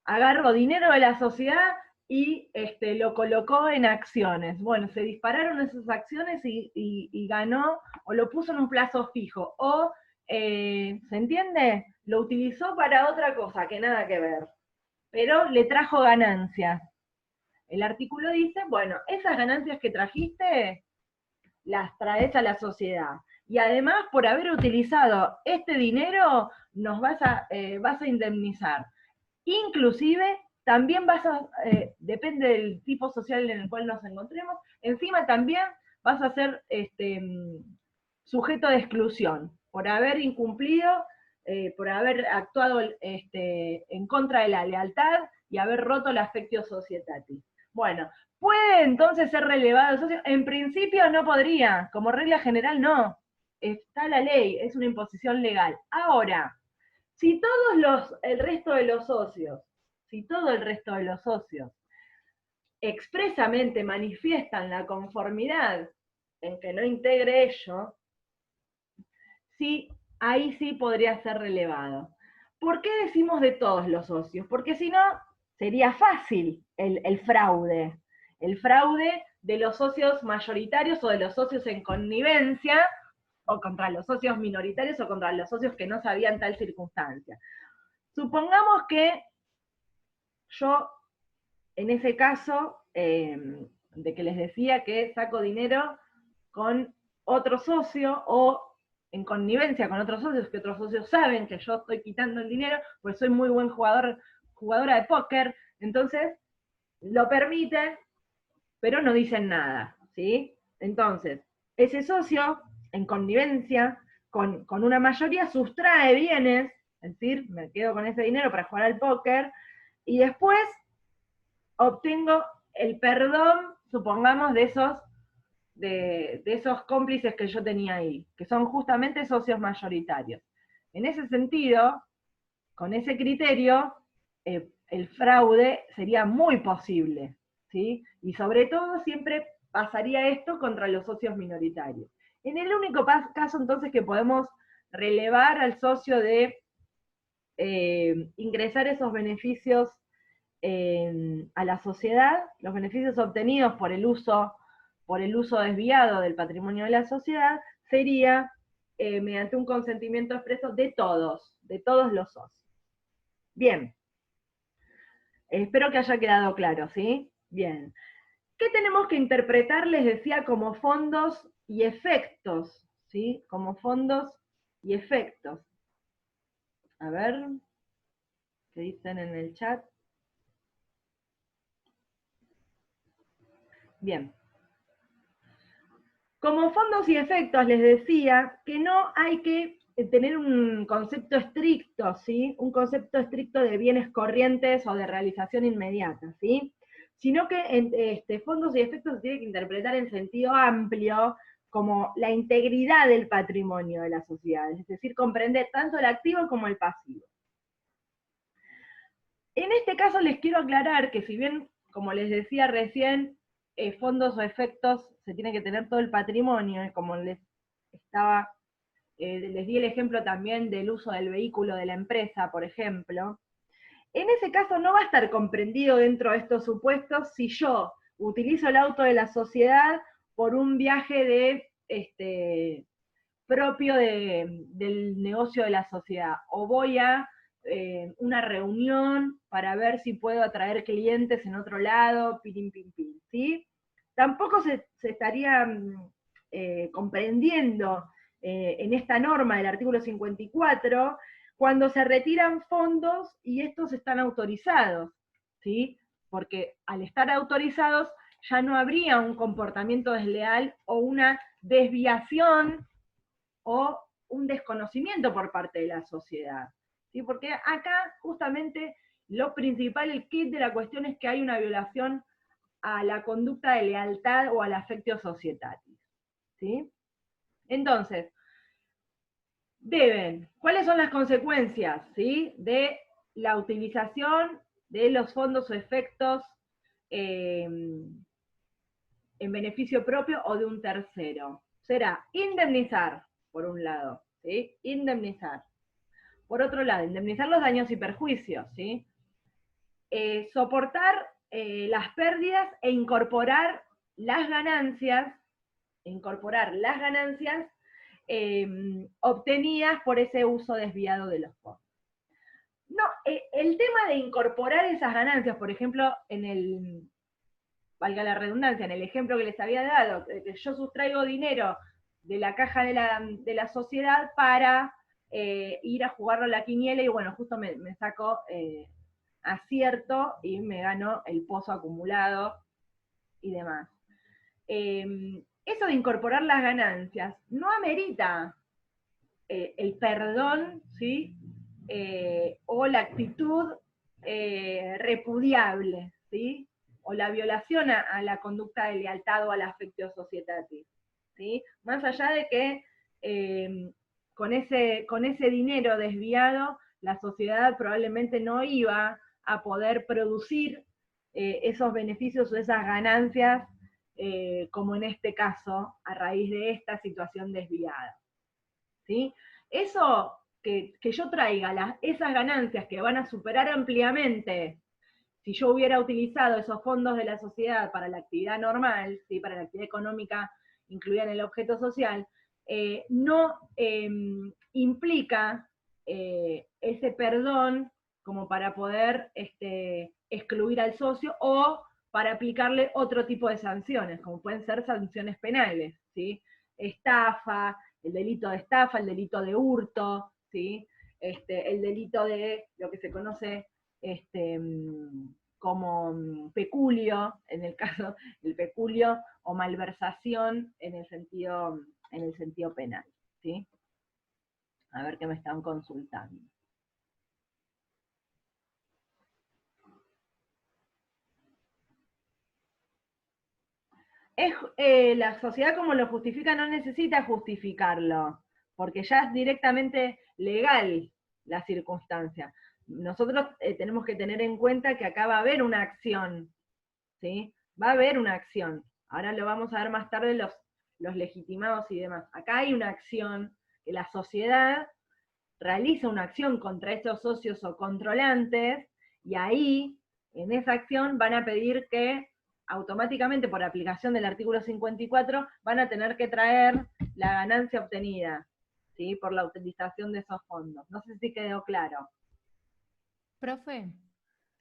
agarró dinero de la sociedad y lo colocó en acciones. Bueno, se dispararon esas acciones y ganó, o lo puso en un plazo fijo, o, ¿se entiende? Lo utilizó para otra cosa, que nada que ver, pero le trajo ganancias. El artículo dice, bueno, esas ganancias que trajiste, las traes a la sociedad. Y además, por haber utilizado este dinero, nos vas a indemnizar. Inclusive, también depende del tipo social en el cual nos encontremos, encima también vas a ser sujeto de exclusión, por haber incumplido, por haber actuado en contra de la lealtad y haber roto la affectio societatis. Bueno, ¿puede entonces ser relevado el socio? En principio no podría, como regla general no. Está la ley, es una imposición legal. Ahora, si el resto de los socios, si todo el resto de los socios expresamente manifiestan la conformidad en que no integre ello, sí, ahí sí podría ser relevado. ¿Por qué decimos de todos los socios? Porque si no, sería fácil el fraude. El fraude de los socios mayoritarios o de los socios en connivencia, o contra los socios minoritarios o contra los socios que no sabían tal circunstancia. Supongamos que yo, en ese caso, de que les decía que saco dinero con otro socio o en connivencia con otros socios, que otros socios saben que yo estoy quitando el dinero, pues soy muy buen jugadora de póker, entonces lo permiten, pero no dicen nada, ¿sí? Entonces, ese socio, en connivencia con una mayoría, sustrae bienes, es decir, me quedo con ese dinero para jugar al póker, y después obtengo el perdón, supongamos, de esos cómplices que yo tenía ahí, que son justamente socios mayoritarios. En ese sentido, con ese criterio, el fraude sería muy posible, ¿sí? Y sobre todo siempre pasaría esto contra los socios minoritarios. En el único caso entonces que podemos relevar al socio de ingresar esos beneficios a la sociedad, los beneficios obtenidos por el uso desviado del patrimonio de la sociedad, sería mediante un consentimiento expreso de todos los socios. Bien, espero que haya quedado claro, ¿sí? Bien. ¿Qué tenemos que interpretar? Les decía, como fondos y efectos, ¿sí? Como fondos y efectos. A ver, ¿qué dicen en el chat? Bien. Como fondos y efectos les decía que no hay que tener un concepto estricto, ¿sí? Un concepto estricto de bienes corrientes o de realización inmediata, ¿sí? Sino que fondos y efectos se tiene que interpretar en sentido amplio como la integridad del patrimonio de la sociedad, es decir, comprender tanto el activo como el pasivo. En este caso les quiero aclarar que si bien, como les decía recién, fondos o efectos se tiene que tener todo el patrimonio, como les di el ejemplo también del uso del vehículo de la empresa, por ejemplo. En ese caso no va a estar comprendido dentro de estos supuestos si yo utilizo el auto de la sociedad por un viaje propio del negocio de la sociedad, o voy a una reunión para ver si puedo atraer clientes en otro lado, pirim, pim, pim, ¿sí? Tampoco se estaría comprendiendo en esta norma del artículo 54 cuando se retiran fondos y estos están autorizados, ¿sí? Porque al estar autorizados ya no habría un comportamiento desleal o una desviación o un desconocimiento por parte de la sociedad, ¿sí? Porque acá justamente lo principal, el kit de la cuestión es que hay una violación a la conducta de lealtad o al affectio societatis, ¿sí? Entonces, ¿cuáles son las consecuencias, ¿sí? De la utilización de los fondos o efectos en beneficio propio o de un tercero. Será indemnizar, por un lado, ¿sí? Indemnizar. Por otro lado, indemnizar los daños y perjuicios, ¿sí? Soportar las pérdidas e incorporar las ganancias obtenidas por ese uso desviado de los fondos. No, el tema de incorporar esas ganancias, por ejemplo, valga la redundancia, en el ejemplo que les había dado, que yo sustraigo dinero de la caja de la sociedad para ir a jugarlo a la quiniela y bueno, justo me saco acierto y me gano el pozo acumulado y demás. Eso de incorporar las ganancias no amerita el perdón, ¿sí? O la actitud repudiable, ¿sí? O la violación a la conducta de lealtad o al affectio societatis, ¿sí? Más allá de que con ese dinero desviado, la sociedad probablemente no iba a poder producir esos beneficios o esas ganancias, como en este caso, a raíz de esta situación desviada, ¿sí? Eso que yo traiga esas ganancias que van a superar ampliamente si yo hubiera utilizado esos fondos de la sociedad para la actividad normal, ¿sí? Para la actividad económica incluida en el objeto social, no implica ese perdón como para poder excluir al socio o para aplicarle otro tipo de sanciones, como pueden ser sanciones penales, ¿sí? Estafa, el delito de estafa, el delito de hurto, ¿sí? El delito de lo que se conoce como peculio, en el caso del peculio, o malversación en el sentido penal, ¿sí? A ver qué me están consultando. La sociedad como lo justifica no necesita justificarlo, porque ya es directamente legal la circunstancia. Nosotros tenemos que tener en cuenta que acá va a haber una acción, ¿sí? Va a haber una acción. Ahora lo vamos a ver más tarde los legitimados y demás. Acá hay una acción que la sociedad realiza una acción contra estos socios o controlantes, y ahí, en esa acción, van a pedir que automáticamente, por aplicación del artículo 54, van a tener que traer la ganancia obtenida, ¿sí? Por la utilización de esos fondos. No sé si quedó claro.
Profe,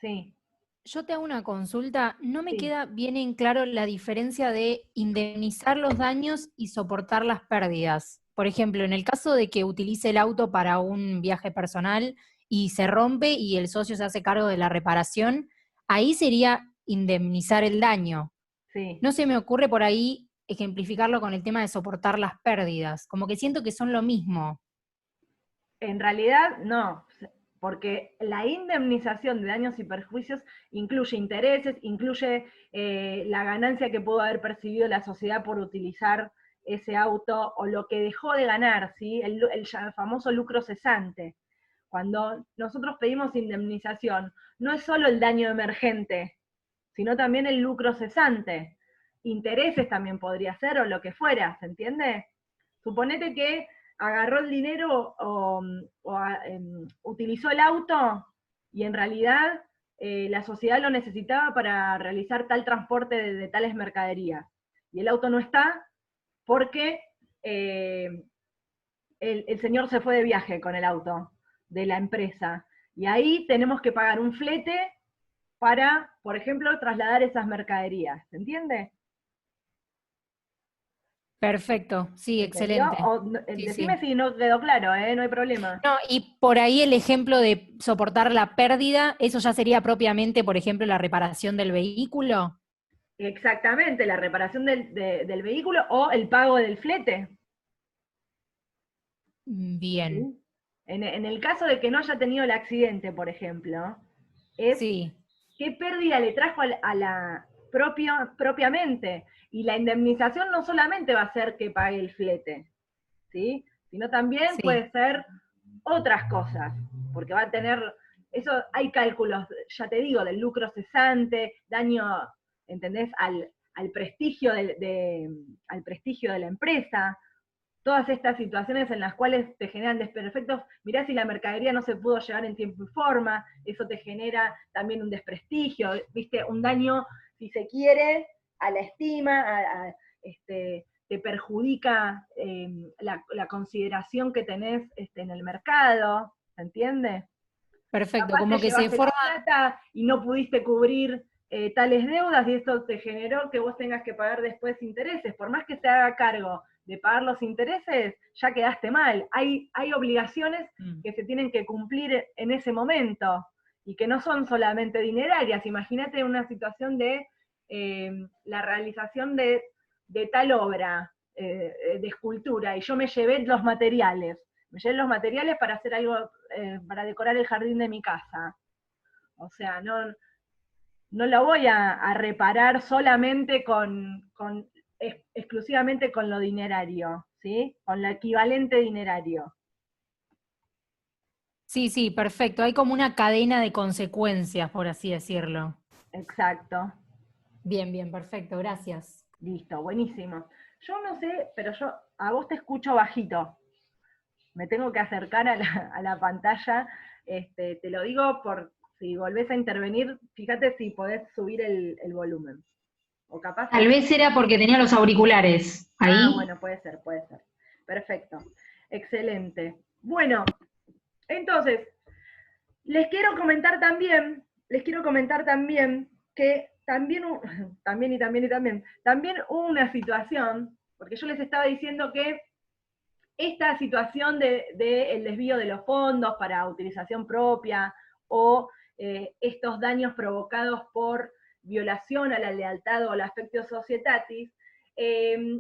Sí.
yo te hago una consulta. No me
Sí.
queda bien en claro la diferencia de indemnizar los daños y soportar las pérdidas. Por ejemplo, en el caso de que utilice el auto para un viaje personal y se rompe y el socio se hace cargo de la reparación, ahí sería indemnizar el daño.
Sí.
No se me ocurre por ahí ejemplificarlo con el tema de soportar las pérdidas. Como que siento que son lo mismo.
En realidad, no, porque la indemnización de daños y perjuicios incluye intereses, incluye la ganancia que pudo haber percibido la sociedad por utilizar ese auto, o lo que dejó de ganar, ¿sí? El famoso lucro cesante. Cuando nosotros pedimos indemnización, no es solo el daño emergente, sino también el lucro cesante. Intereses también podría ser, o lo que fuera, ¿se entiende? Suponete que agarró el dinero o utilizó el auto y en realidad la sociedad lo necesitaba para realizar tal transporte de tales mercaderías. Y el auto no está porque el señor se fue de viaje con el auto de la empresa. Y ahí tenemos que pagar un flete para, por ejemplo, trasladar esas mercaderías. ¿Se entiende?
Perfecto, sí,
¿Entendió?
excelente. Sí,
Decime
sí.
si no quedó claro, no hay problema.
No, y por ahí el ejemplo de soportar la pérdida, eso ya sería propiamente, por ejemplo, la reparación del vehículo.
Exactamente, la reparación del vehículo o el pago del flete.
Bien,
¿Sí? En el caso de que no haya tenido el accidente, por ejemplo, es
sí,
qué pérdida le trajo a la propiamente. Y la indemnización no solamente va a ser que pague el flete, ¿sí? Sino también
sí.
puede ser otras cosas, porque va a tener, eso hay cálculos, ya te digo, del lucro cesante, daño ¿entendés? Al prestigio al prestigio de la empresa. Todas estas situaciones en las cuales te generan desperfectos, mirá si la mercadería no se pudo llevar en tiempo y forma, eso te genera también un desprestigio, ¿viste? Un daño, si se quiere, a la estima, te perjudica la consideración que tenés en el mercado, ¿se entiende?
Perfecto,
Capaz
como
te
que se
llevaste la
forma.
plata y no pudiste cubrir tales deudas y esto te generó que vos tengas que pagar después intereses. Por más que se haga cargo de pagar los intereses, ya quedaste mal. Hay obligaciones que se tienen que cumplir en ese momento y que no son solamente dinerarias. Imagínate una situación de la realización de tal obra de escultura y yo me llevé los materiales. Me llevé los materiales para hacer algo, para decorar el jardín de mi casa. O sea, no lo voy a reparar solamente exclusivamente con lo dinerario, ¿sí? Con lo equivalente dinerario.
Sí, sí, perfecto. Hay como una cadena de consecuencias, por así decirlo.
Exacto.
Bien, bien, perfecto, gracias.
Listo, buenísimo. Yo no sé, pero yo a vos te escucho bajito. Me tengo que acercar a la pantalla. Te lo digo por si volvés a intervenir, fíjate si podés subir el volumen. O capaz.
Tal vez era porque tenía los auriculares
Ah,
ahí.
bueno, puede ser, puede ser. Perfecto. Excelente. Bueno, entonces, les quiero comentar también que también hubo una situación, porque yo les estaba diciendo que esta situación del desvío de los fondos para utilización propia o estos daños provocados por violación a la lealtad o al affectio societatis,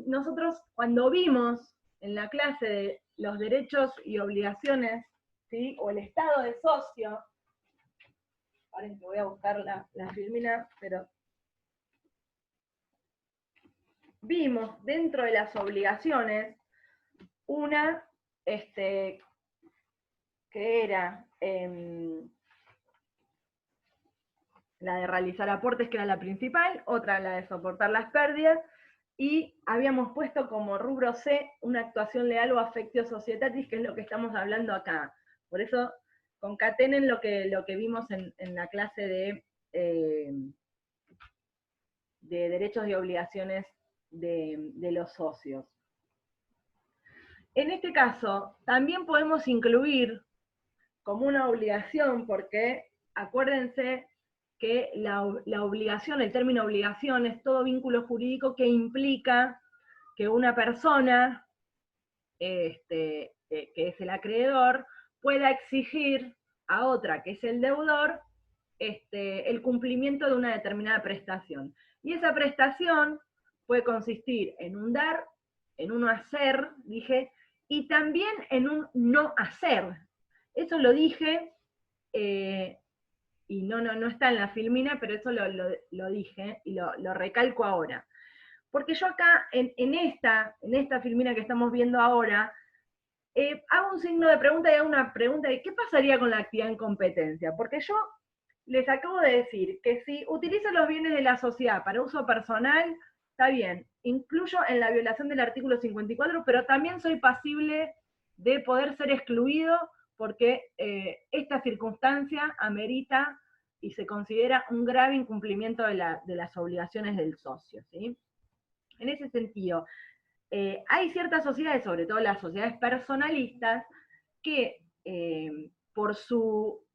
nosotros cuando vimos en la clase de los derechos y obligaciones, ¿sí? O el estado de socio, ahora que voy a buscar la filmina, pero vimos dentro de las obligaciones una que era la de realizar aportes, que era la principal, otra la de soportar las pérdidas, y habíamos puesto como rubro C una actuación leal o affectio societatis, que es lo que estamos hablando acá. Por eso concatenen lo que vimos en la clase de derechos y obligaciones de los socios. En este caso, también podemos incluir como una obligación, porque acuérdense que la obligación, el término obligación, es todo vínculo jurídico que implica que una persona, que es el acreedor, pueda exigir a otra, que es el deudor, el cumplimiento de una determinada prestación. Y esa prestación puede consistir en un dar, en un hacer, dije, y también en un no hacer. Eso lo dije, y no está en la filmina, pero eso lo dije, y lo recalco ahora. Porque yo acá, en esta filmina que estamos viendo ahora, hago un signo de pregunta y hago una pregunta de qué pasaría con la actividad en competencia. Porque yo les acabo de decir que si utilizo los bienes de la sociedad para uso personal, está bien, incluyo en la violación del artículo 54, pero también soy pasible de poder ser excluido porque esta circunstancia amerita y se considera un grave incumplimiento de las obligaciones del socio, ¿sí? En ese sentido, hay ciertas sociedades, sobre todo las sociedades personalistas, que por su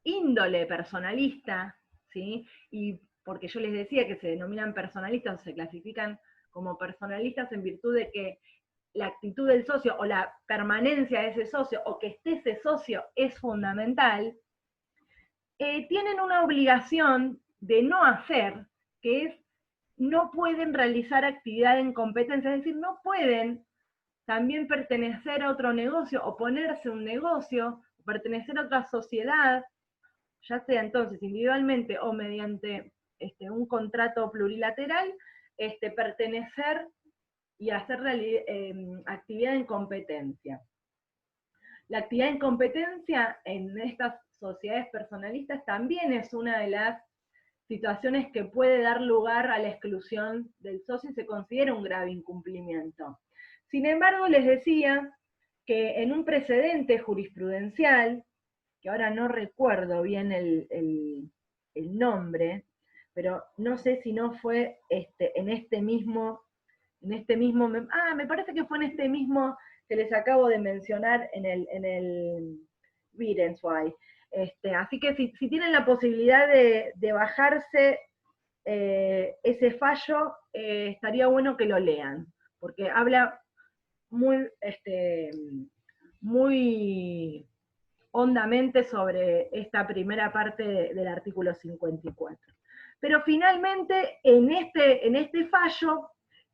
índole personalista, ¿sí? Y porque yo les decía que se denominan personalistas o se clasifican como personalistas en virtud de que la actitud del socio o la permanencia de ese socio o que esté ese socio es fundamental, tienen una obligación de no hacer, que es no pueden realizar actividad en competencia, es decir, no pueden también pertenecer a otro negocio o ponerse a un negocio, pertenecer a otra sociedad, ya sea entonces individualmente o mediante un contrato plurilateral, pertenecer y hacer actividad en competencia. La actividad en competencia en estas sociedades personalistas también es una de las situaciones que puede dar lugar a la exclusión del socio y se considera un grave incumplimiento. Sin embargo, les decía que en un precedente jurisprudencial, que ahora no recuerdo bien el nombre, pero no sé si no fue me parece que fue en este mismo que les acabo de mencionar en el Virenswey. Así que si tienen la posibilidad de bajarse ese fallo, estaría bueno que lo lean, porque habla muy hondamente sobre esta primera parte del artículo 54. Pero finalmente, en este fallo,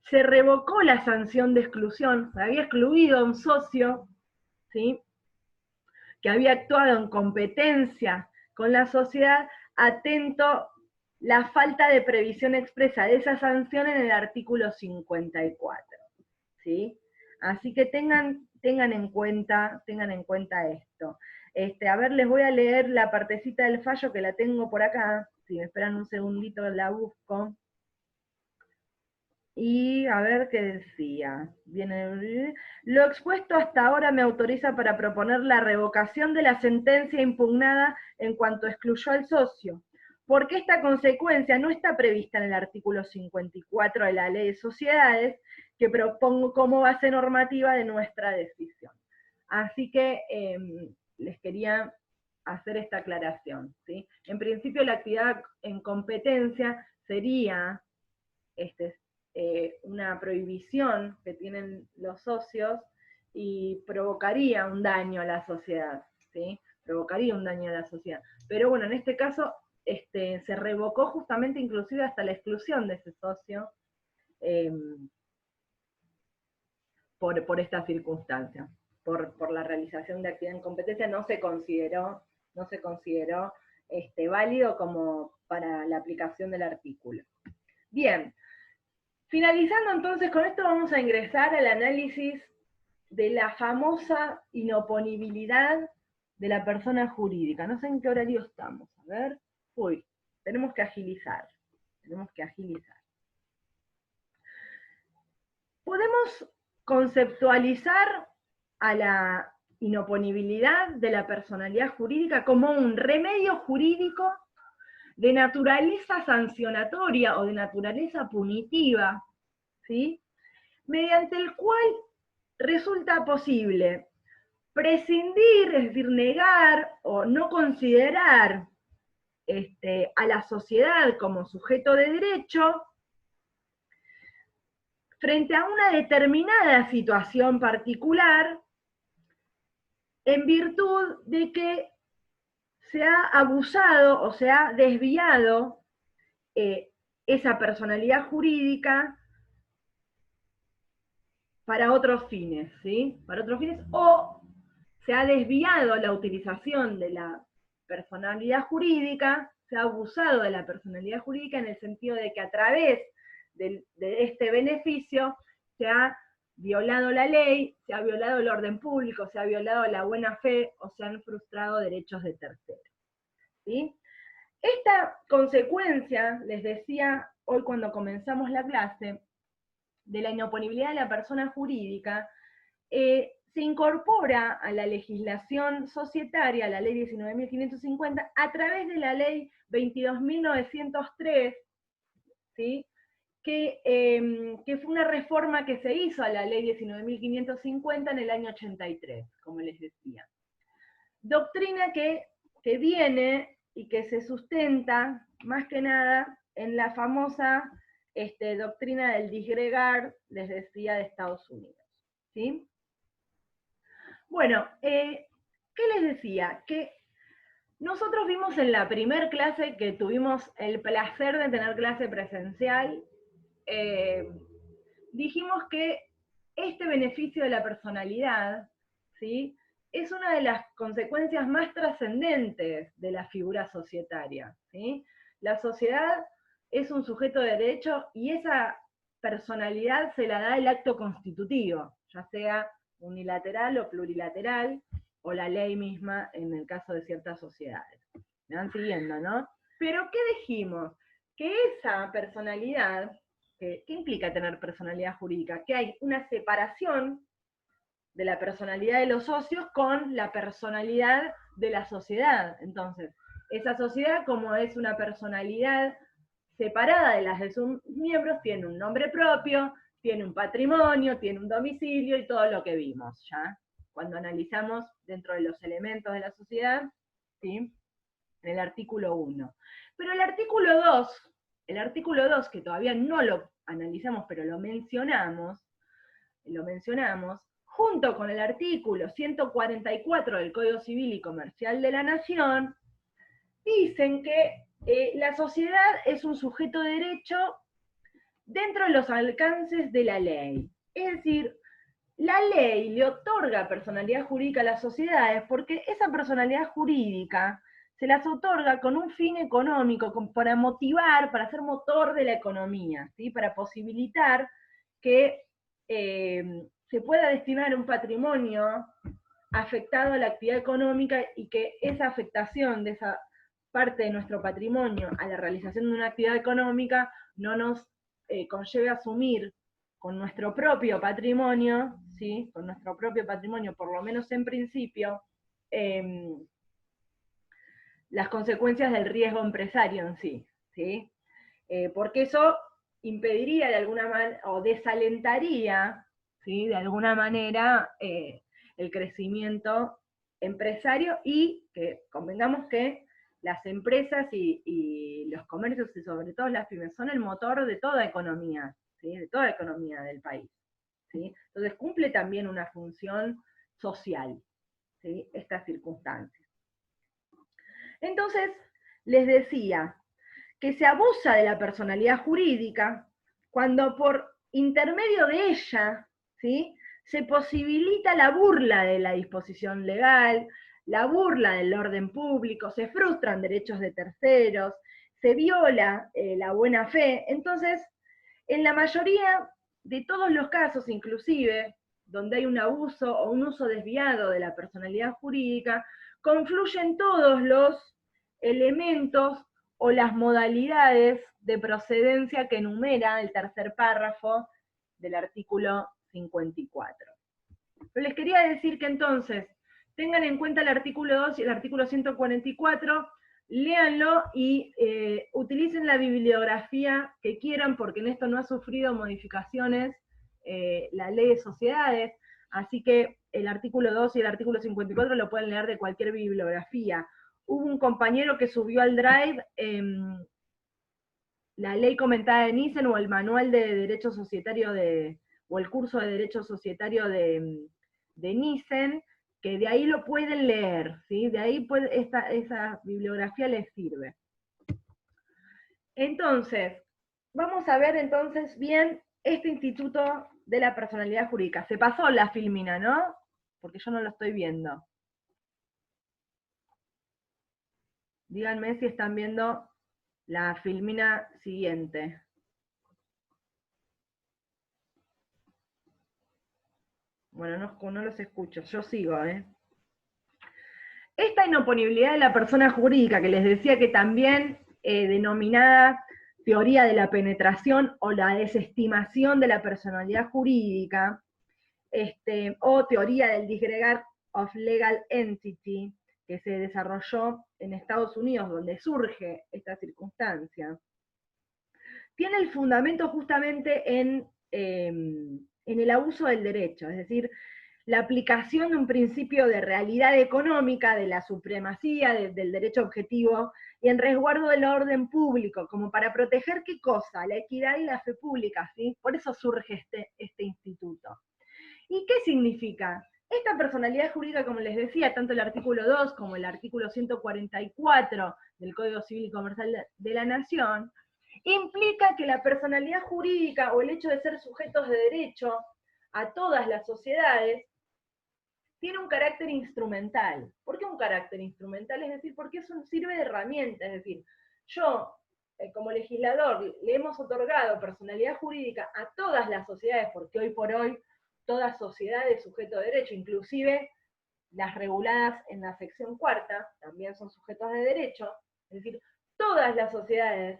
se revocó la sanción de exclusión, se había excluido a un socio, ¿sí?, que había actuado en competencia con la sociedad, atento la falta de previsión expresa de esa sanción en el artículo 54, ¿sí? Así que tengan en cuenta esto. A ver, les voy a leer la partecita del fallo que la tengo por acá, si me esperan un segundito la busco. Y a ver qué decía. Lo expuesto hasta ahora me autoriza para proponer la revocación de la sentencia impugnada en cuanto excluyó al socio, porque esta consecuencia no está prevista en el artículo 54 de la Ley de Sociedades, que propongo como base normativa de nuestra decisión. Así que les quería hacer esta aclaración, ¿sí? En principio la actividad en competencia sería una prohibición que tienen los socios y provocaría un daño a la sociedad, ¿sí? Provocaría un daño a la sociedad. Pero bueno, en este caso se revocó justamente inclusive hasta la exclusión de ese socio por esta circunstancia. Por la realización de actividad en competencia no se consideró válido como para la aplicación del artículo. Bien, finalizando entonces con esto, vamos a ingresar al análisis de la famosa inoponibilidad de la persona jurídica. No sé en qué horario estamos, a ver. Uy, tenemos que agilizar. Podemos conceptualizar a la inoponibilidad de la personalidad jurídica como un remedio jurídico de naturaleza sancionatoria o de naturaleza punitiva, ¿sí?, mediante el cual resulta posible prescindir, es decir, negar o no considerar a la sociedad como sujeto de derecho frente a una determinada situación particular, en virtud de que se ha abusado o se ha desviado esa personalidad jurídica para otros fines, ¿sí? Para otros fines, o se ha desviado la utilización de la personalidad jurídica, se ha abusado de la personalidad jurídica en el sentido de que a través de este beneficio se ha violado la ley, se ha violado el orden público, se ha violado la buena fe o se han frustrado derechos de terceros, ¿sí? Esta consecuencia, les decía hoy cuando comenzamos la clase, de la inoponibilidad de la persona jurídica, se incorpora a la legislación societaria, a la ley 19.550, a través de la ley 22.903, ¿sí?, que fue una reforma que se hizo a la ley 19.550 en el año 83, como les decía. Doctrina que viene y que se sustenta, más que nada, en la famosa doctrina del disgregar, les decía, de Estados Unidos, ¿sí? Bueno, ¿qué les decía? Que nosotros vimos en la primer clase, que tuvimos el placer de tener clase presencial, dijimos que este beneficio de la personalidad, ¿sí?, es una de las consecuencias más trascendentes de la figura societaria, ¿sí? La sociedad es un sujeto de derecho y esa personalidad se la da el acto constitutivo, ya sea unilateral o plurilateral, o la ley misma en el caso de ciertas sociedades. ¿Me van siguiendo, no? Pero ¿qué dijimos? que esa personalidad, ¿qué implica tener personalidad jurídica? Que hay una separación de la personalidad de los socios con la personalidad de la sociedad. Entonces, esa sociedad, como es una personalidad separada de las de sus miembros, tiene un nombre propio, tiene un patrimonio, tiene un domicilio y todo lo que vimos, ¿ya? Cuando analizamos dentro de los elementos de la sociedad, ¿sí? En el artículo 1. Pero el artículo 2, que todavía no lo analizamos, pero lo mencionamos, junto con el artículo 144 del Código Civil y Comercial de la Nación, dicen que la sociedad es un sujeto de derecho dentro de los alcances de la ley. Es decir, la ley le otorga personalidad jurídica a las sociedades porque esa personalidad jurídica se las otorga con un fin económico, para motivar, para ser motor de la economía, ¿sí? Para posibilitar que se pueda destinar un patrimonio afectado a la actividad económica y que esa afectación de esa parte de nuestro patrimonio a la realización de una actividad económica no nos conlleve a asumir con nuestro propio patrimonio, ¿sí? Con nuestro propio patrimonio, por lo menos en principio, las consecuencias del riesgo empresario en sí, ¿sí? Porque eso impediría de alguna manera, o desalentaría, ¿sí? De alguna manera, el crecimiento empresario, y que convengamos que las empresas y los comercios, y sobre todo las pymes, son el motor de toda economía, ¿sí? De toda economía del país, ¿sí? Entonces cumple también una función social, ¿sí? Estas circunstancias. Entonces, les decía que se abusa de la personalidad jurídica cuando por intermedio de ella, ¿sí? Se posibilita la burla de la disposición legal, la burla del orden público, se frustran derechos de terceros, se viola la buena fe. Entonces, en la mayoría de todos los casos, inclusive, donde hay un abuso o un uso desviado de la personalidad jurídica, confluyen todos los elementos o las modalidades de procedencia que enumera el tercer párrafo del artículo 54. Pero les quería decir que entonces tengan en cuenta el artículo 2 y el artículo 144, léanlo y utilicen la bibliografía que quieran, porque en esto no ha sufrido modificaciones la ley de sociedades, así que el artículo 2 y el artículo 54 lo pueden leer de cualquier bibliografía. Hubo un compañero que subió al Drive la ley comentada de Nissen o el manual de derecho societario o el curso de derecho societario de Nissen, que de ahí lo pueden leer, ¿sí? De ahí esa bibliografía les sirve. Entonces, vamos a ver entonces bien este instituto de la personalidad jurídica. Se pasó la filmina, ¿no? Porque yo no lo estoy viendo. Díganme si están viendo la filmina siguiente. Bueno, no los escucho, yo sigo, ¿eh? Esta inoponibilidad de la persona jurídica, que les decía que también denominada teoría de la penetración o la desestimación de la personalidad jurídica, o teoría del disgregard of legal entity, que se desarrolló en Estados Unidos, donde surge esta circunstancia, tiene el fundamento justamente en el abuso del derecho, es decir, la aplicación de un principio de realidad económica, de la supremacía del derecho objetivo, y en resguardo del orden público, como para proteger ¿qué cosa? La equidad y la fe pública, ¿sí? Por eso surge este instituto. ¿Y qué significa? Esta personalidad jurídica, como les decía, tanto el artículo 2 como el artículo 144 del Código Civil y Comercial de la Nación, implica que la personalidad jurídica o el hecho de ser sujetos de derecho a todas las sociedades tiene un carácter instrumental. ¿Por qué un carácter instrumental? Es decir, porque eso sirve de herramienta, es decir, yo, como legislador, le hemos otorgado personalidad jurídica a todas las sociedades, porque hoy por hoy toda sociedad es sujeto de derecho, inclusive las reguladas en la sección cuarta, también son sujetos de derecho, es decir, todas las sociedades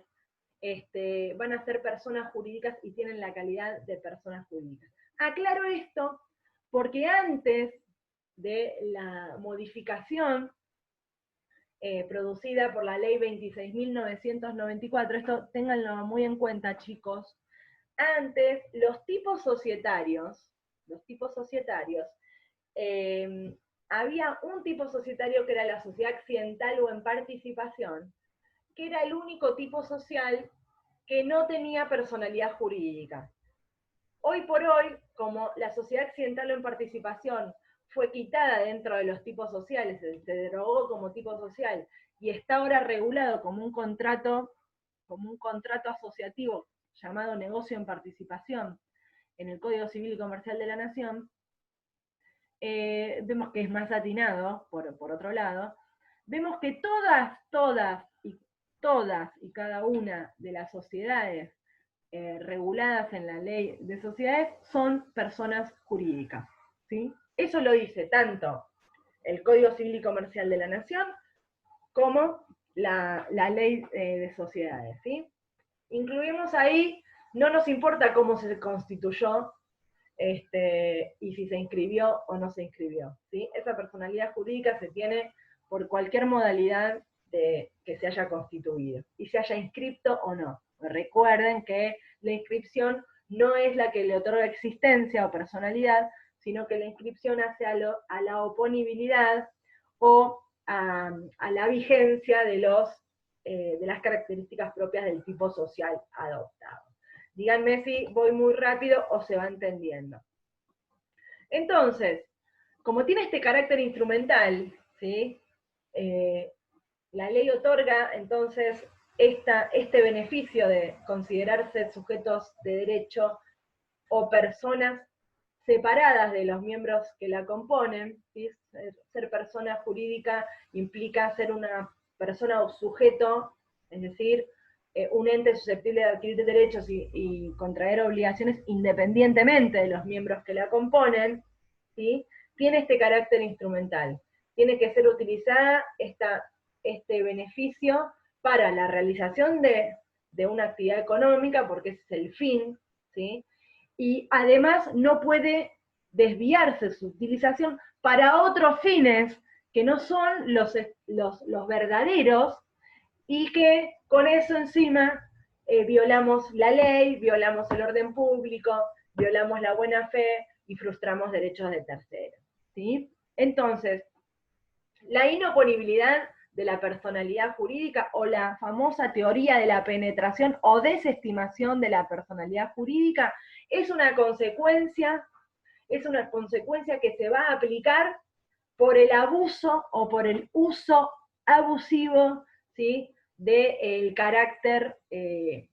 van a ser personas jurídicas y tienen la calidad de personas jurídicas. Aclaro esto porque antes de la modificación producida por la ley 26.994, esto ténganlo muy en cuenta, chicos, antes los tipos societarios, había un tipo societario que era la sociedad accidental o en participación, que era el único tipo social que no tenía personalidad jurídica. Hoy por hoy, como la sociedad accidental o en participación fue quitada dentro de los tipos sociales, se derogó como tipo social, y está ahora regulado como un contrato asociativo llamado negocio en participación en el Código Civil y Comercial de la Nación, vemos que es más atinado, por otro lado, vemos que todas y cada una de las sociedades reguladas en la ley de sociedades son personas jurídicas, ¿sí? Eso lo dice tanto el Código Civil y Comercial de la Nación como la ley de sociedades, ¿sí? Incluimos ahí, no nos importa cómo se constituyó y si se inscribió o no se inscribió, ¿sí? Esa personalidad jurídica se tiene por cualquier modalidad de que se haya constituido, y se haya inscrito o no. Recuerden que la inscripción no es la que le otorga existencia o personalidad, sino que la inscripción hace a la oponibilidad o a la vigencia de las características propias del tipo social adoptado. Díganme si voy muy rápido o se va entendiendo. Entonces, como tiene este carácter instrumental, ¿sí? La ley otorga entonces este beneficio de considerarse sujetos de derecho o personas separadas de los miembros que la componen, ¿sí? Ser persona jurídica implica ser una persona o sujeto, es decir, un ente susceptible de adquirir derechos y contraer obligaciones independientemente de los miembros que la componen, ¿sí? Tiene este carácter instrumental. Tiene que ser utilizada este beneficio para la realización de una actividad económica, porque ese es el fin, ¿sí? Y además no puede desviarse su utilización para otros fines que no son los verdaderos, y que con eso encima violamos la ley, violamos el orden público, violamos la buena fe y frustramos derechos de terceros, ¿sí? Entonces, la inoponibilidad de la personalidad jurídica, o la famosa teoría de la penetración o desestimación de la personalidad jurídica, es una consecuencia que se va a aplicar por el abuso o por el uso abusivo, ¿sí?, del carácter de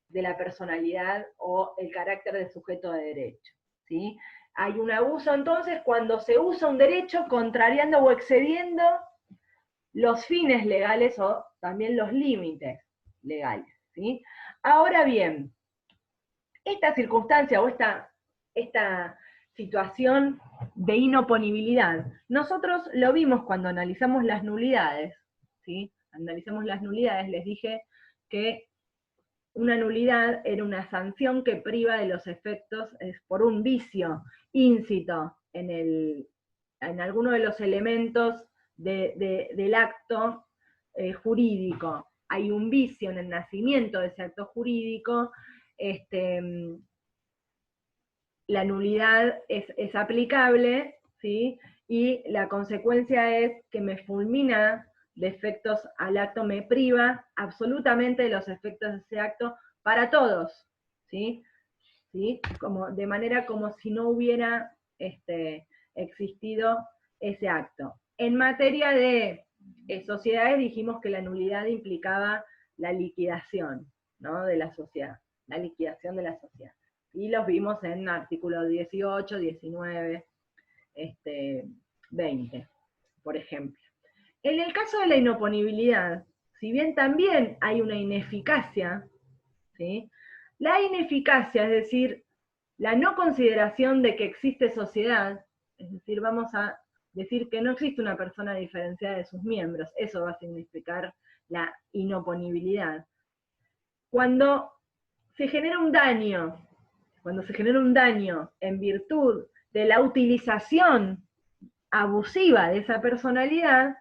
la personalidad o el carácter de sujeto de derecho, ¿sí? Hay un abuso entonces cuando se usa un derecho contrariando o excediendo los fines legales o también los límites legales, ¿sí? Ahora bien, esta circunstancia o esta situación de inoponibilidad, nosotros lo vimos cuando analizamos las nulidades, ¿sí? Analizamos las nulidades, les dije que una nulidad era una sanción que priva de los efectos por un vicio íncito en alguno de los elementos del acto jurídico. Hay un vicio en el nacimiento de ese acto jurídico, la nulidad es aplicable, ¿sí? Y la consecuencia es que me fulmina de efectos al acto, me priva absolutamente de los efectos de ese acto para todos, ¿sí? ¿Sí? De manera como si no hubiera existido ese acto. En materia de sociedades dijimos que la nulidad implicaba la liquidación, ¿no?, de la sociedad, la liquidación de la sociedad. Y los vimos en artículos 18, 19, 20, por ejemplo. En el caso de la inoponibilidad, si bien también hay una ineficacia, ¿sí?, la ineficacia, es decir, la no consideración de que existe sociedad, es decir, vamos a decir que no existe una persona diferenciada de sus miembros, eso va a significar la inoponibilidad. cuando se genera un daño, en virtud de la utilización abusiva de esa personalidad,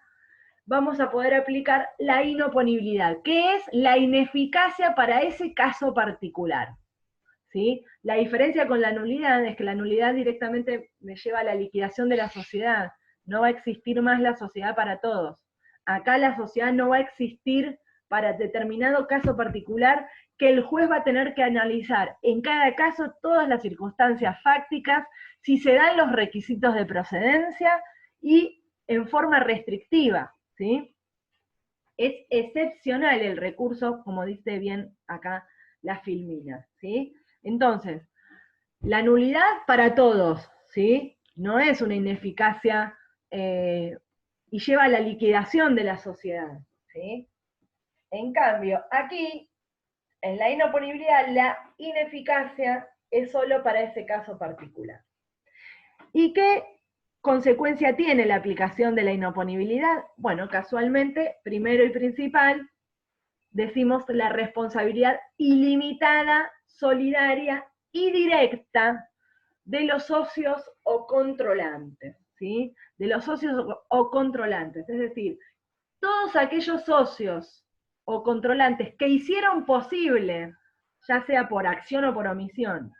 vamos a poder aplicar la inoponibilidad, que es la ineficacia para ese caso particular. ¿Sí? La diferencia con la nulidad es que la nulidad directamente me lleva a la liquidación de la sociedad. No va a existir más la sociedad para todos. Acá la sociedad no va a existir para determinado caso particular, que el juez va a tener que analizar en cada caso todas las circunstancias fácticas, si se dan los requisitos de procedencia y en forma restrictiva, ¿sí? Es excepcional el recurso, como dice bien acá la Filmina, ¿sí? Entonces, la nulidad para todos, ¿sí? No es una ineficacia y lleva a la liquidación de la sociedad, ¿sí? En cambio, aquí, en la inoponibilidad, la ineficacia es solo para ese caso particular. ¿Y qué consecuencia tiene la aplicación de la inoponibilidad? Bueno, casualmente, primero y principal, decimos la responsabilidad ilimitada, solidaria y directa de los socios o controlantes, ¿sí? De los socios o controlantes, es decir, todos aquellos socios o controlantes que hicieron posible, ya sea por acción o por omisión,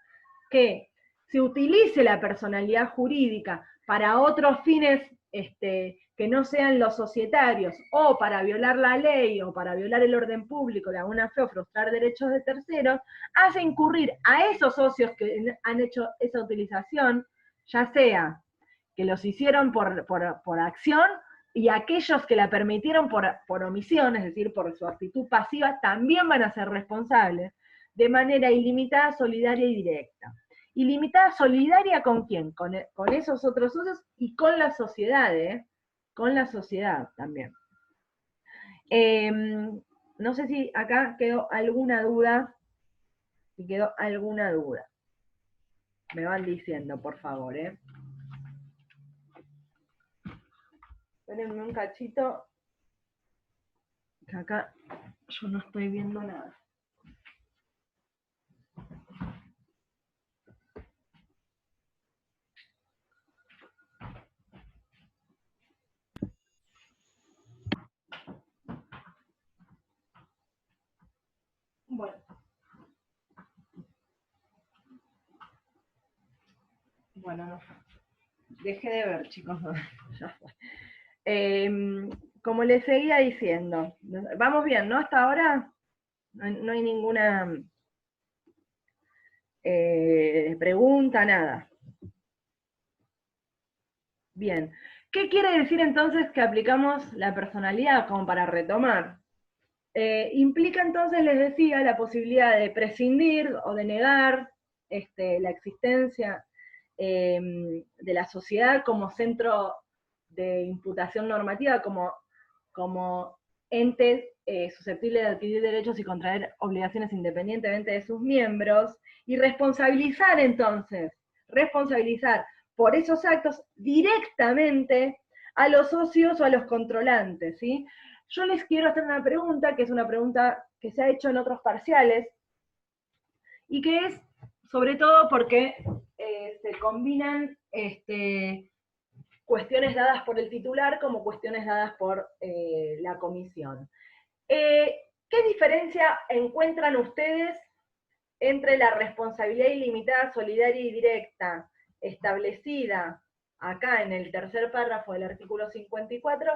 que se utilice la personalidad jurídica para otros fines que no sean los societarios, o para violar la ley, o para violar el orden público, de alguna fe, o frustrar derechos de terceros, hace incurrir a esos socios que han hecho esa utilización, ya sea que los hicieron por acción, y aquellos que la permitieron por omisión, es decir, por su actitud pasiva, también van a ser responsables, de manera ilimitada, solidaria y directa. Ilimitada, solidaria ¿con quién? Con esos otros socios y con la sociedad, con la sociedad también. No sé si acá quedó alguna duda. Si quedó alguna duda, me van diciendo, por favor. Espérenme un cachito, que acá yo no estoy viendo nada. Bueno, no. Dejé de ver, chicos. Ya fue. Como les seguía diciendo, vamos bien, ¿no? Hasta ahora no hay ninguna pregunta, nada. Bien. ¿Qué quiere decir entonces que aplicamos la personalidad como para retomar? Implica entonces, les decía, la posibilidad de prescindir o de negar la existencia de la sociedad como centro de imputación normativa, como entes susceptibles de adquirir derechos y contraer obligaciones independientemente de sus miembros, y responsabilizar entonces, por esos actos directamente a los socios o a los controlantes, ¿sí? Yo les quiero hacer una pregunta, que es una pregunta que se ha hecho en otros parciales, y que es, sobre todo porque se combinan cuestiones dadas por el titular como cuestiones dadas por la comisión. ¿Qué diferencia encuentran ustedes entre la responsabilidad ilimitada, solidaria y directa establecida acá en el tercer párrafo del artículo 54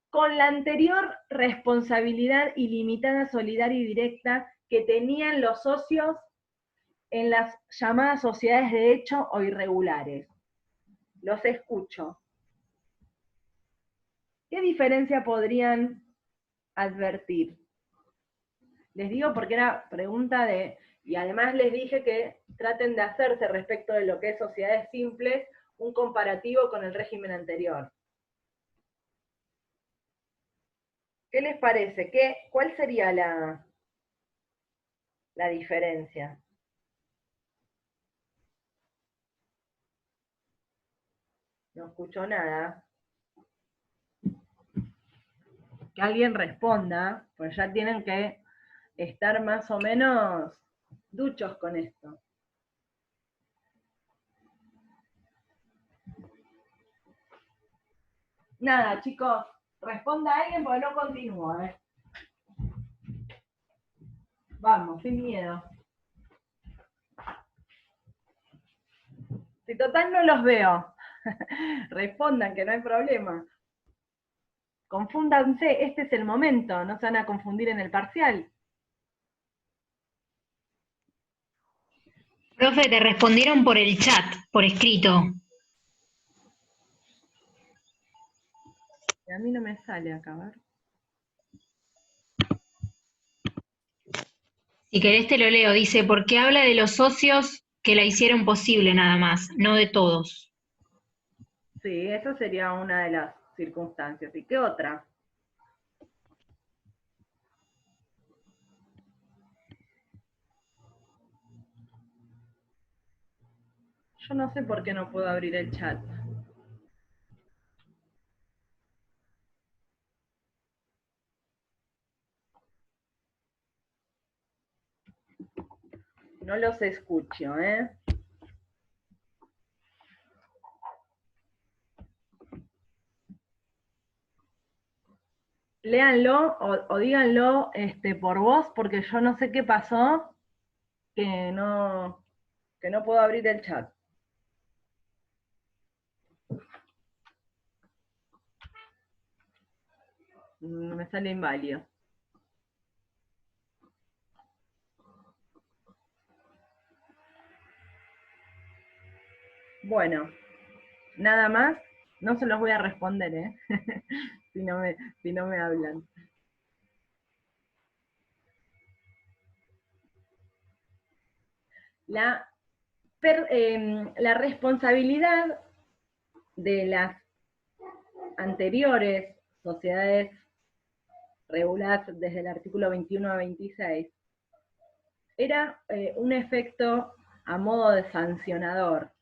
con la anterior responsabilidad ilimitada, solidaria y directa que tenían los socios en las llamadas sociedades de hecho o irregulares? Los escucho. ¿Qué diferencia podrían advertir? Les digo porque era pregunta de, y además les dije que traten de hacerse respecto de lo que es sociedades simples, un comparativo con el régimen anterior. ¿Qué les parece? ¿Cuál sería la diferencia? No escucho nada. Que alguien responda, pues ya tienen que estar más o menos duchos con esto. Nada, chicos, responda a alguien porque no continúo, ¿eh? Vamos, sin miedo. Si total no los veo, respondan que no hay problema. Confúndanse, este es el momento, no se van a confundir en el parcial.
Profe, te respondieron por el chat, por escrito.
A mí no me sale acá, a ver.
Si querés te lo leo, dice, porque habla de los socios que la hicieron posible nada más, no de todos.
Sí, eso sería una de las circunstancias. ¿Y qué otra? Yo no sé por qué no puedo abrir el chat. No los escucho, ¿eh? Léanlo o díganlo por voz, porque yo no sé qué pasó, que no puedo abrir el chat. Me sale inválido. Bueno, nada más, no se los voy a responder, ¿eh? si no me hablan. La responsabilidad de las anteriores sociedades reguladas desde el artículo 21 a 26 era un efecto a modo de sancionador.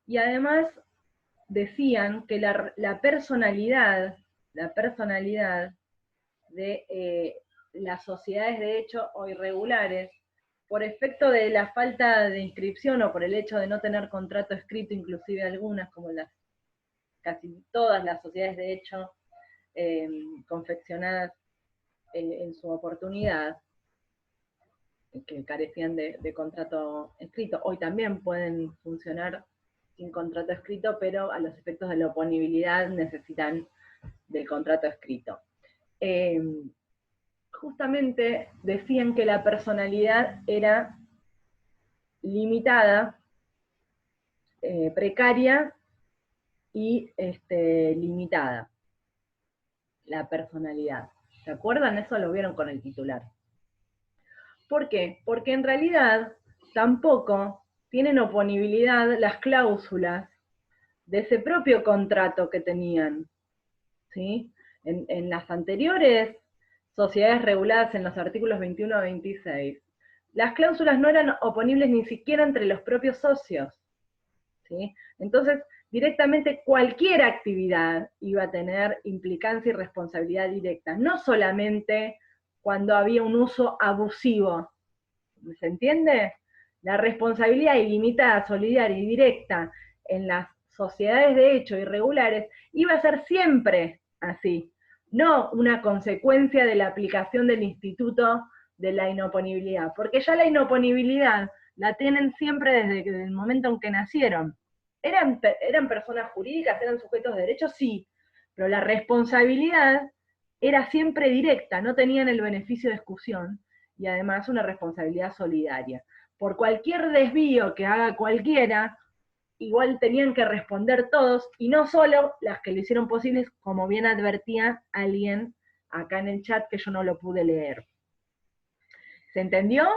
Y además decían que la personalidad de las sociedades de hecho o irregulares, por efecto de la falta de inscripción o por el hecho de no tener contrato escrito, inclusive algunas, como casi todas las sociedades de hecho confeccionadas en su oportunidad, que carecían de contrato escrito, hoy también pueden funcionar sin contrato escrito, pero a los efectos de la oponibilidad necesitan del contrato escrito. Justamente decían que la personalidad era limitada, precaria y limitada. La personalidad. ¿Se acuerdan? Eso lo vieron con el titular. ¿Por qué? Porque en realidad tampoco tienen oponibilidad las cláusulas de ese propio contrato que tenían, ¿sí? En las anteriores sociedades reguladas en los artículos 21 a 26, las cláusulas no eran oponibles ni siquiera entre los propios socios, ¿sí? Entonces, directamente cualquier actividad iba a tener implicancia y responsabilidad directa, no solamente cuando había un uso abusivo. ¿Se entiende? La responsabilidad ilimitada, solidaria y directa en las sociedades de hecho irregulares iba a ser siempre así, no una consecuencia de la aplicación del instituto de la inoponibilidad, porque ya la inoponibilidad la tienen siempre desde el momento en que nacieron. ¿Eran personas jurídicas, eran sujetos de derecho? Sí, pero la responsabilidad era siempre directa, no tenían el beneficio de exclusión, y además una responsabilidad solidaria. Por cualquier desvío que haga cualquiera, igual tenían que responder todos, y no solo las que lo hicieron posibles, como bien advertía alguien acá en el chat que yo no lo pude leer. ¿Se entendió?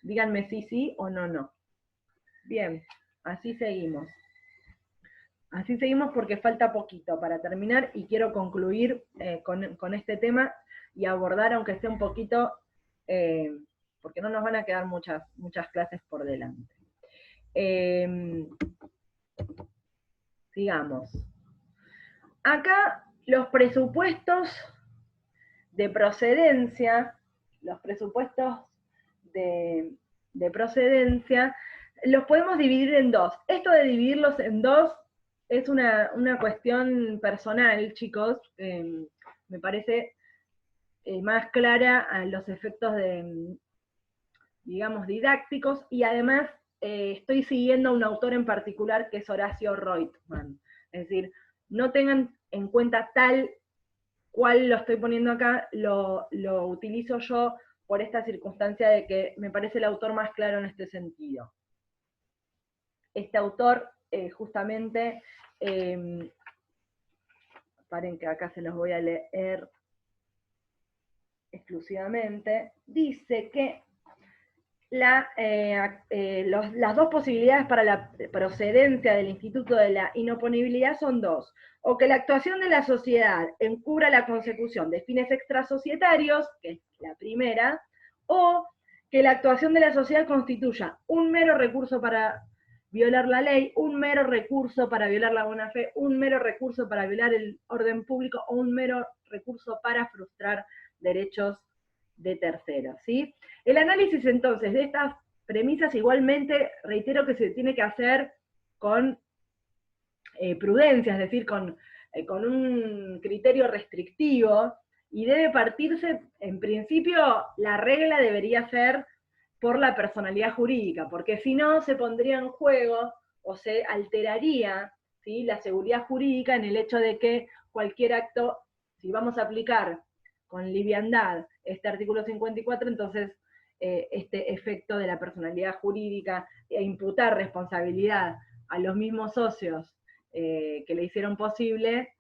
Díganme sí o no. Bien, así seguimos. Así seguimos porque falta poquito para terminar y quiero concluir con este tema y abordar, aunque sea un poquito, porque no nos van a quedar muchas clases por delante. Sigamos. Acá los presupuestos de procedencia, los presupuestos de procedencia, los podemos dividir en dos. Esto de dividirlos en dos es una cuestión personal, chicos, me parece más clara a los efectos digamos, didácticos, y además estoy siguiendo a un autor en particular que es Horacio Reutemann. Es decir, no tengan en cuenta tal cual lo estoy poniendo acá, lo utilizo yo por esta circunstancia de que me parece el autor más claro en este sentido. Este autor, justamente, paren que acá se los voy a leer exclusivamente, dice que las dos posibilidades para la procedencia del instituto de la inoponibilidad son dos: o que la actuación de la sociedad encubra la consecución de fines extrasocietarios, que es la primera, o que la actuación de la sociedad constituya un mero recurso para violar la ley, un mero recurso para violar la buena fe, un mero recurso para violar el orden público, o un mero recurso para frustrar derechos de terceros, ¿sí? El análisis entonces de estas premisas igualmente, reitero que se tiene que hacer con prudencia, es decir, con un criterio restrictivo, y debe partirse, en principio, la regla debería ser por la personalidad jurídica, porque si no se pondría en juego o se alteraría, ¿sí?, la seguridad jurídica en el hecho de que cualquier acto, si vamos a aplicar con liviandad este artículo 54, entonces este efecto de la personalidad jurídica e imputar responsabilidad a los mismos socios que le hicieron posible,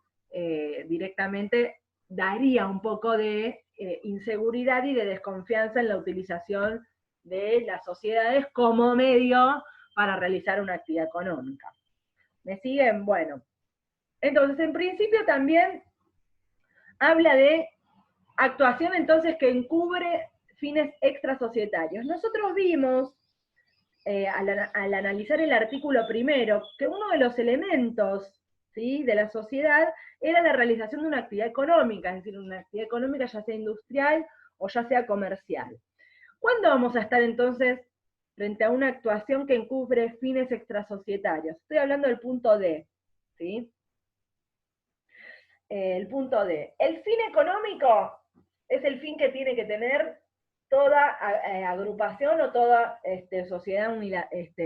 directamente daría un poco de inseguridad y de desconfianza en la utilización de las sociedades como medio para realizar una actividad económica. ¿Me siguen? Bueno, entonces en principio también habla de actuación entonces que encubre fines extrasocietarios. Nosotros vimos, al analizar el artículo primero, que uno de los elementos, ¿sí?, de la sociedad era la realización de una actividad económica, es decir, una actividad económica ya sea industrial o ya sea comercial. ¿Cuándo vamos a estar entonces frente a una actuación que encubre fines extrasocietarios? Estoy hablando del punto D, ¿sí? El punto D. El fin económico es el fin que tiene que tener toda agrupación o toda sociedad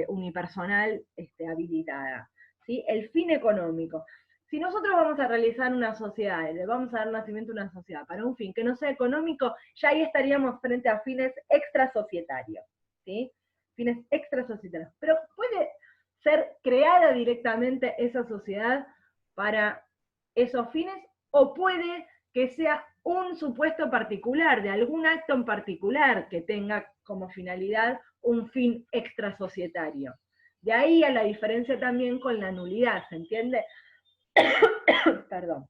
unipersonal habilitada, ¿sí? El fin económico. Si nosotros vamos a realizar una sociedad, le vamos a dar nacimiento a una sociedad para un fin que no sea económico, ya ahí estaríamos frente a fines extrasocietarios, ¿sí? Fines extrasocietarios. Pero puede ser creada directamente esa sociedad para esos fines, o puede que sea un supuesto particular, de algún acto en particular que tenga como finalidad un fin extrasocietario. De ahí a la diferencia también con la nulidad, ¿se entiende? Perdón.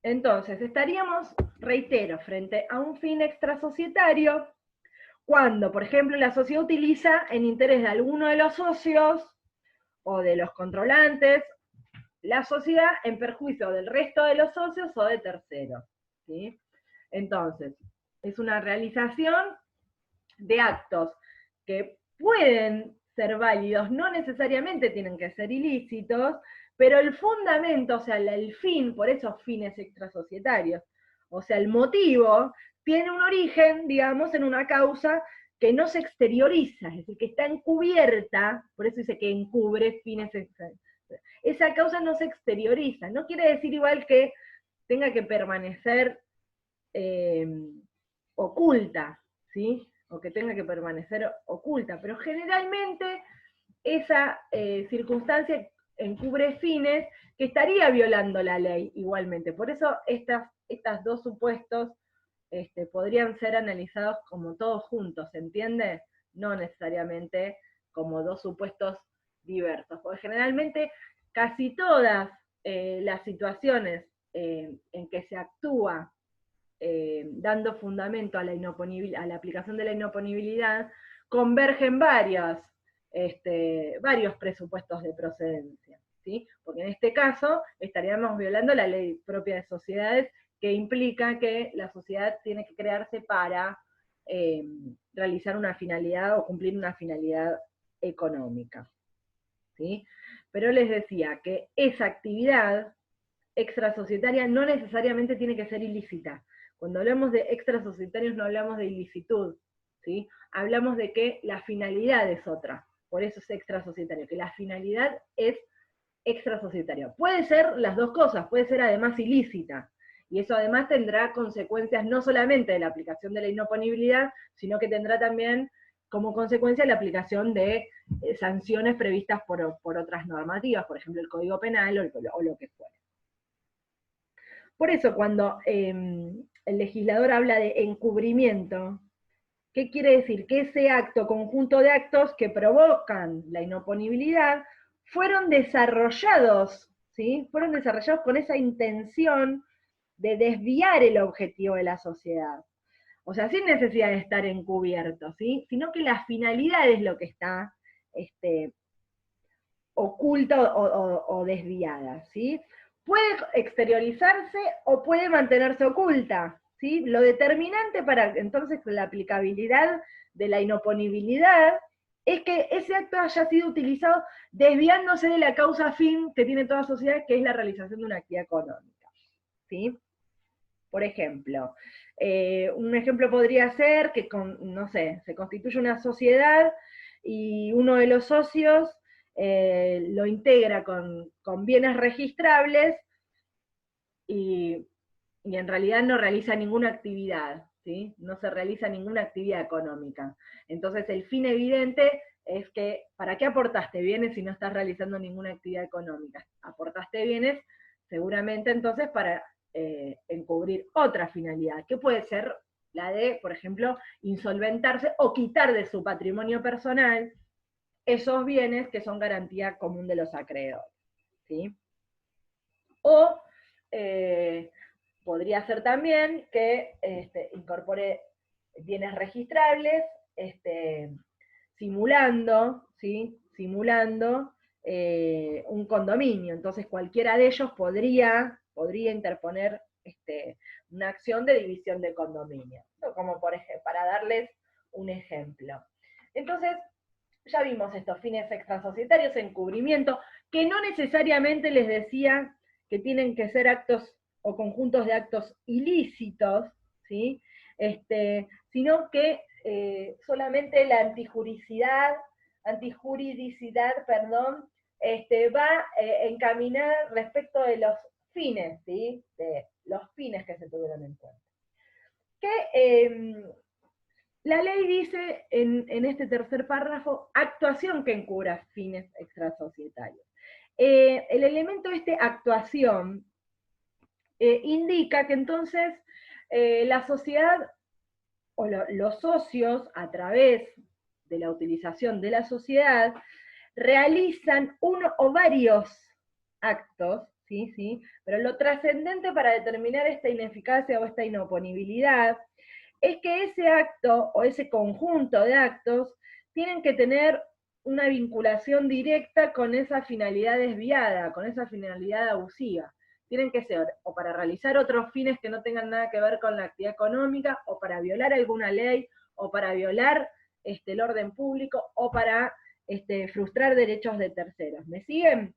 Entonces, estaríamos, reitero, frente a un fin extrasocietario cuando, por ejemplo, la sociedad utiliza en interés de alguno de los socios o de los controlantes la sociedad en perjuicio del resto de los socios o de terceros, ¿sí? Entonces, es una realización de actos que pueden ser válidos, no necesariamente tienen que ser ilícitos, pero el fundamento, o sea, el fin, por esos fines extrasocietarios, o sea, el motivo, tiene un origen, digamos, en una causa que no se exterioriza, es decir, que está encubierta, por eso dice que encubre fines extrasocietarios. Esa causa no se exterioriza, no quiere decir igual que tenga que permanecer oculta, ¿sí? O que tenga que permanecer oculta, pero generalmente esa circunstancia encubre fines que estaría violando la ley igualmente. Por eso estas dos supuestos podrían ser analizados como todos juntos, ¿se entiende? No necesariamente como dos supuestos diversos, porque generalmente casi todas las situaciones en que se actúa dando fundamento a la aplicación de la inoponibilidad, convergen varios presupuestos de procedencia, ¿sí? Porque en este caso estaríamos violando la ley propia de sociedades, que implica que la sociedad tiene que crearse para realizar una finalidad o cumplir una finalidad económica, ¿sí? Pero les decía que esa actividad extrasocietaria no necesariamente tiene que ser ilícita. Cuando hablamos de extrasocietarios no hablamos de ilicitud, ¿sí? Hablamos de que la finalidad es otra, por eso es extrasocietario, que la finalidad es extrasocietaria. Puede ser las dos cosas, puede ser además ilícita, y eso además tendrá consecuencias no solamente de la aplicación de la inoponibilidad, sino que tendrá también como consecuencia la aplicación de sanciones previstas por otras normativas, por ejemplo el Código Penal o lo que fuera. Por eso cuando el legislador habla de encubrimiento, ¿qué quiere decir? Que ese acto, conjunto de actos que provocan la inoponibilidad, fueron desarrollados, ¿sí? Fueron desarrollados con esa intención de desviar el objetivo de la sociedad. O sea, sin necesidad de estar encubierto, ¿sí? Sino que la finalidad es lo que está oculta o desviada, ¿sí? Puede exteriorizarse o puede mantenerse oculta, ¿sí? Lo determinante para entonces la aplicabilidad de la inoponibilidad es que ese acto haya sido utilizado desviándose de la causa fin que tiene toda sociedad, que es la realización de una actividad económica, ¿sí? Por ejemplo, un ejemplo podría ser que, no sé, se constituye una sociedad y uno de los socios lo integra con bienes registrables y en realidad no realiza ninguna actividad, ¿sí? No se realiza ninguna actividad económica. Entonces el fin evidente es que, ¿para qué aportaste bienes si no estás realizando ninguna actividad económica? Aportaste bienes seguramente entonces para encubrir otra finalidad, que puede ser la de, por ejemplo, insolventarse o quitar de su patrimonio personal esos bienes que son garantía común de los acreedores, ¿sí? O podría ser también que incorpore bienes registrables, simulando, ¿sí? Simulando un condominio. Entonces cualquiera de ellos podría interponer una acción de división de condominio. Como por ejemplo, para darles un ejemplo. Entonces, ya vimos estos fines extrasocietarios, encubrimiento, que no necesariamente les decía que tienen que ser actos o conjuntos de actos ilícitos, ¿sí? Sino que solamente la antijuridicidad, va encaminada respecto de los fines, ¿sí? De los fines que se tuvieron en cuenta. Que la ley dice en este tercer párrafo, actuación que encubra fines extrasocietarios. El elemento actuación indica que entonces la sociedad o los socios, a través de la utilización de la sociedad, realizan uno o varios actos, ¿sí? Pero lo trascendente para determinar esta ineficacia o esta inoponibilidad es que ese acto o ese conjunto de actos tienen que tener una vinculación directa con esa finalidad desviada, con esa finalidad abusiva. Tienen que ser o para realizar otros fines que no tengan nada que ver con la actividad económica, o para violar alguna ley, o para violar el orden público, o para frustrar derechos de terceros. ¿Me siguen?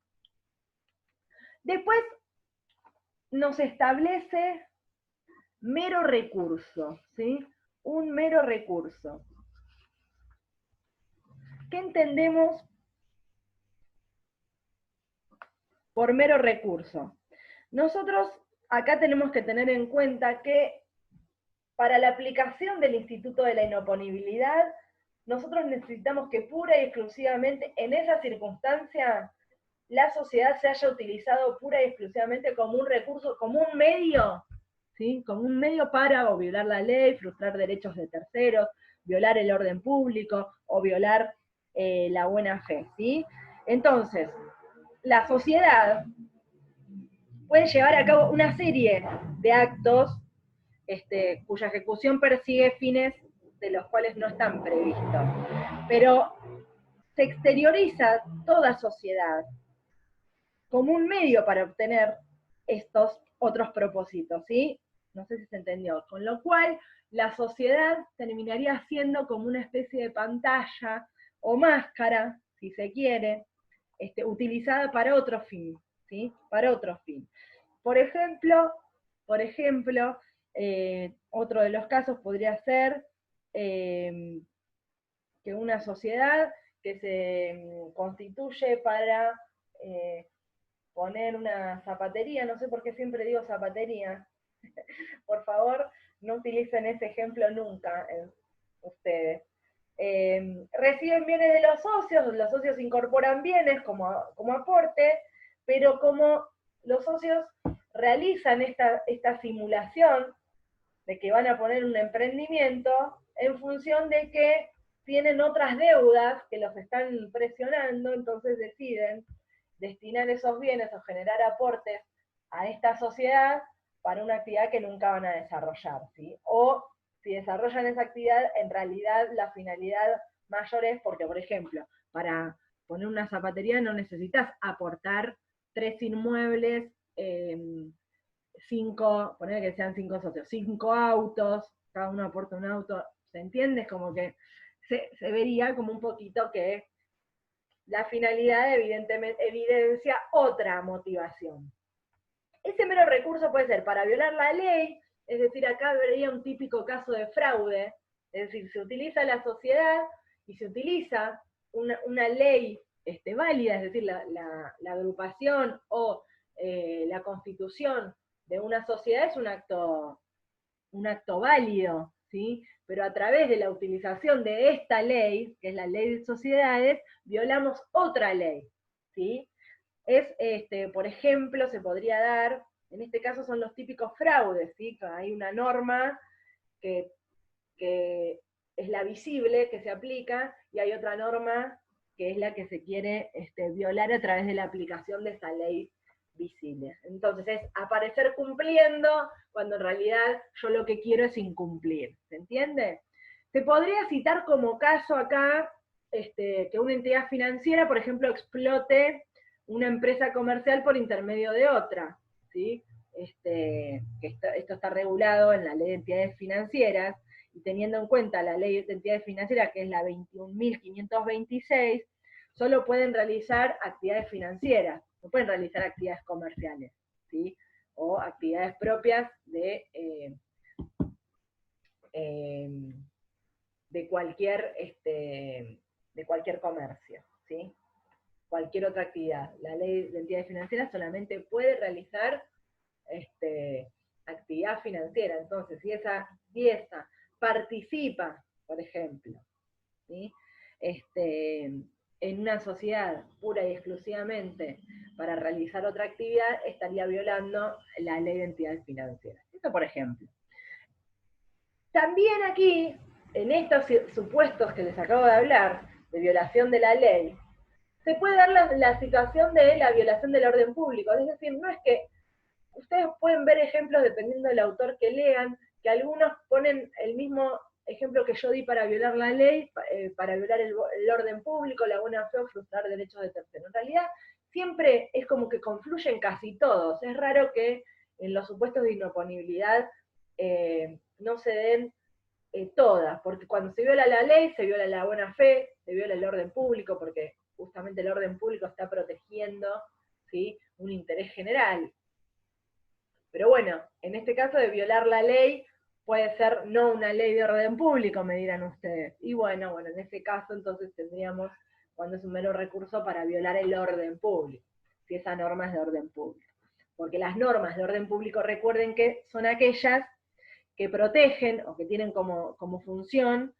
Después nos establece mero recurso, ¿sí? Un mero recurso. ¿Qué entendemos por mero recurso? Nosotros acá tenemos que tener en cuenta que para la aplicación del instituto de la inoponibilidad, nosotros necesitamos que pura y exclusivamente en esa circunstancia la sociedad se haya utilizado pura y exclusivamente como un recurso, como un medio, ¿sí? Como un medio para o violar la ley, frustrar derechos de terceros, violar el orden público o violar la buena fe, ¿sí? Entonces, la sociedad puede llevar a cabo una serie de actos cuya ejecución persigue fines de los cuales no están previstos. Pero se exterioriza toda sociedad como un medio para obtener estos otros propósitos, ¿sí? No sé si se entendió. Con lo cual, la sociedad terminaría siendo como una especie de pantalla o máscara, si se quiere, utilizada para otro fin, ¿sí? Para otro fin. Por ejemplo, otro de los casos podría ser que una sociedad que se constituye para poner una zapatería, no sé por qué siempre digo zapatería, por favor, no utilicen ese ejemplo nunca ustedes. Reciben bienes de los socios incorporan bienes como aporte, pero como los socios realizan esta simulación de que van a poner un emprendimiento en función de que tienen otras deudas que los están presionando, entonces deciden destinar esos bienes o generar aportes a esta sociedad para una actividad que nunca van a desarrollar, ¿sí? O si desarrollan esa actividad, en realidad la finalidad mayor es porque, por ejemplo, para poner una zapatería no necesitas aportar 3 inmuebles, 5, poner que sean 5 socios, 5 autos, cada uno aporta un auto, ¿se entiende? Es como que se vería como un poquito que la finalidad evidentemente evidencia otra motivación. Ese mero recurso puede ser para violar la ley, es decir, acá vería un típico caso de fraude, es decir, se utiliza la sociedad y se utiliza una ley válida, es decir, la agrupación o la constitución de una sociedad es un acto válido, ¿sí? Pero a través de la utilización de esta ley, que es la ley de sociedades, violamos otra ley, ¿sí? Por ejemplo, se podría dar, en este caso son los típicos fraudes, ¿sí? Hay una norma que es la visible, que se aplica, y hay otra norma que es la que se quiere violar a través de la aplicación de esa ley visible. Entonces es aparecer cumpliendo, cuando en realidad yo lo que quiero es incumplir, ¿se entiende? Se podría citar como caso acá que una entidad financiera, por ejemplo, explote una empresa comercial por intermedio de otra, ¿sí? Esto está regulado en la ley de entidades financieras, y teniendo en cuenta la ley de entidades financieras, que es la 21.526, solo pueden realizar actividades financieras, no pueden realizar actividades comerciales, ¿sí? O actividades propias de cualquier comercio, ¿sí? Cualquier otra actividad. La ley de entidades financieras solamente puede realizar actividad financiera. Entonces, si esa participa, por ejemplo, ¿sí? En una sociedad pura y exclusivamente para realizar otra actividad, estaría violando la ley de entidades financieras. Eso por ejemplo. También aquí, en estos supuestos que les acabo de hablar, de violación de la ley, se puede dar la situación de la violación del orden público. Es decir, no es que ustedes pueden ver ejemplos, dependiendo del autor que lean, que algunos ponen el mismo ejemplo que yo di para violar la ley, para violar el orden público, la buena fe o frustrar derechos de terceros. En realidad, siempre es como que confluyen casi todos. Es raro que en los supuestos de inoponibilidad no se den todas, porque cuando se viola la ley, se viola la buena fe, se viola el orden público, porque justamente el orden público está protegiendo, ¿sí?, un interés general. Pero bueno, en este caso de violar la ley, puede ser no una ley de orden público, me dirán ustedes. Y bueno, en ese caso entonces tendríamos, cuando es un mero recurso, para violar el orden público, si esa norma es de orden público. Porque las normas de orden público, recuerden que son aquellas que protegen o que tienen como función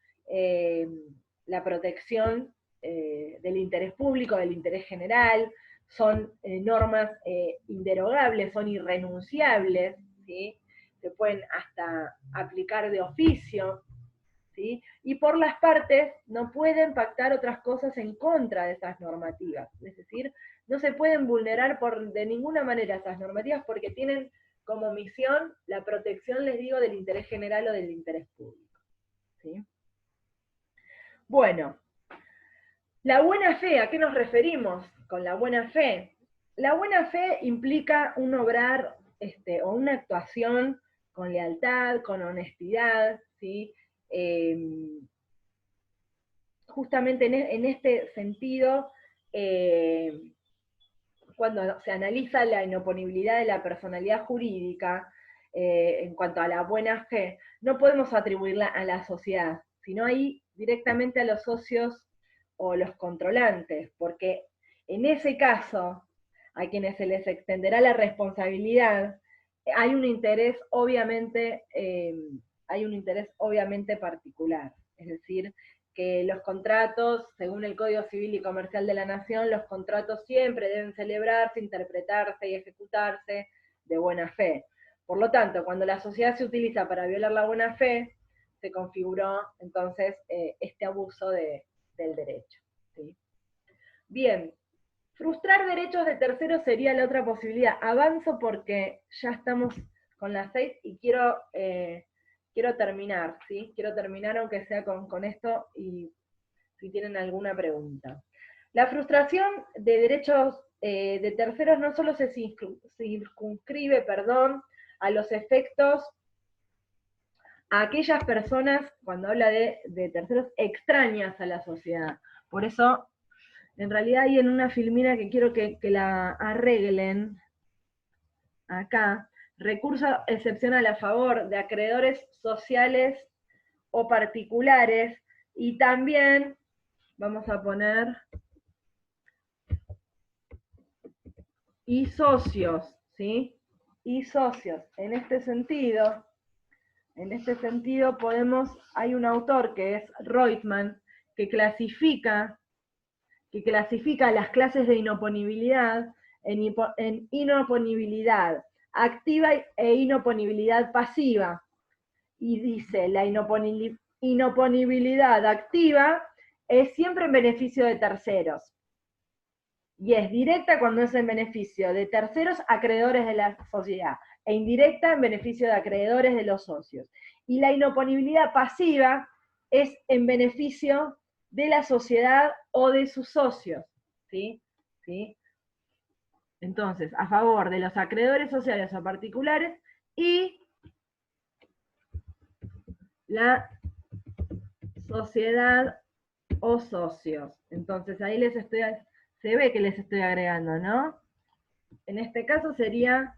la protección del interés público, del interés general, son normas inderogables, son irrenunciables, ¿sí? Se pueden hasta aplicar de oficio, ¿sí? Y por las partes no pueden pactar otras cosas en contra de esas normativas, es decir, no se pueden vulnerar de ninguna manera esas normativas porque tienen como misión la protección, les digo, del interés general o del interés público, ¿sí? Bueno, la buena fe, ¿a qué nos referimos con la buena fe? La buena fe implica un obrar o una actuación con lealtad, con honestidad, ¿sí? Justamente en este sentido, cuando se analiza la inoponibilidad de la personalidad jurídica, en cuanto a la buena fe, no podemos atribuirla a la sociedad, sino ahí directamente a los socios o los controlantes, porque en ese caso, a quienes se les extenderá la responsabilidad, hay un interés obviamente particular, es decir, que los contratos, según el Código Civil y Comercial de la Nación, los contratos siempre deben celebrarse, interpretarse y ejecutarse de buena fe. Por lo tanto, cuando la sociedad se utiliza para violar la buena fe, se configuró entonces este abuso del derecho, ¿sí? Bien, frustrar derechos de terceros sería la otra posibilidad. Avanzo porque ya estamos con las 6 y quiero terminar, ¿sí? Quiero terminar aunque sea con esto y si tienen alguna pregunta. La frustración de derechos de terceros no solo se circunscribe, a los efectos a aquellas personas, cuando habla de terceros, extrañas a la sociedad. Por eso, en realidad hay en una filmina que quiero que la arreglen, acá, recurso excepcional a favor de acreedores sociales o particulares, y también vamos a poner y socios, ¿sí? Y socios. En este sentido hay un autor que es Reutemann, que clasifica las clases de inoponibilidad en inoponibilidad activa e inoponibilidad pasiva. Y dice, la inoponibilidad activa es siempre en beneficio de terceros. Y es directa cuando es en beneficio de terceros acreedores de la sociedad, e indirecta en beneficio de acreedores de los socios. Y la inoponibilidad pasiva es en beneficio de la sociedad o de sus socios, ¿sí? ¿Sí? Entonces, a favor de los acreedores sociales o particulares y la sociedad o socios. Entonces, ahí se ve que les estoy agregando, ¿no? En este caso sería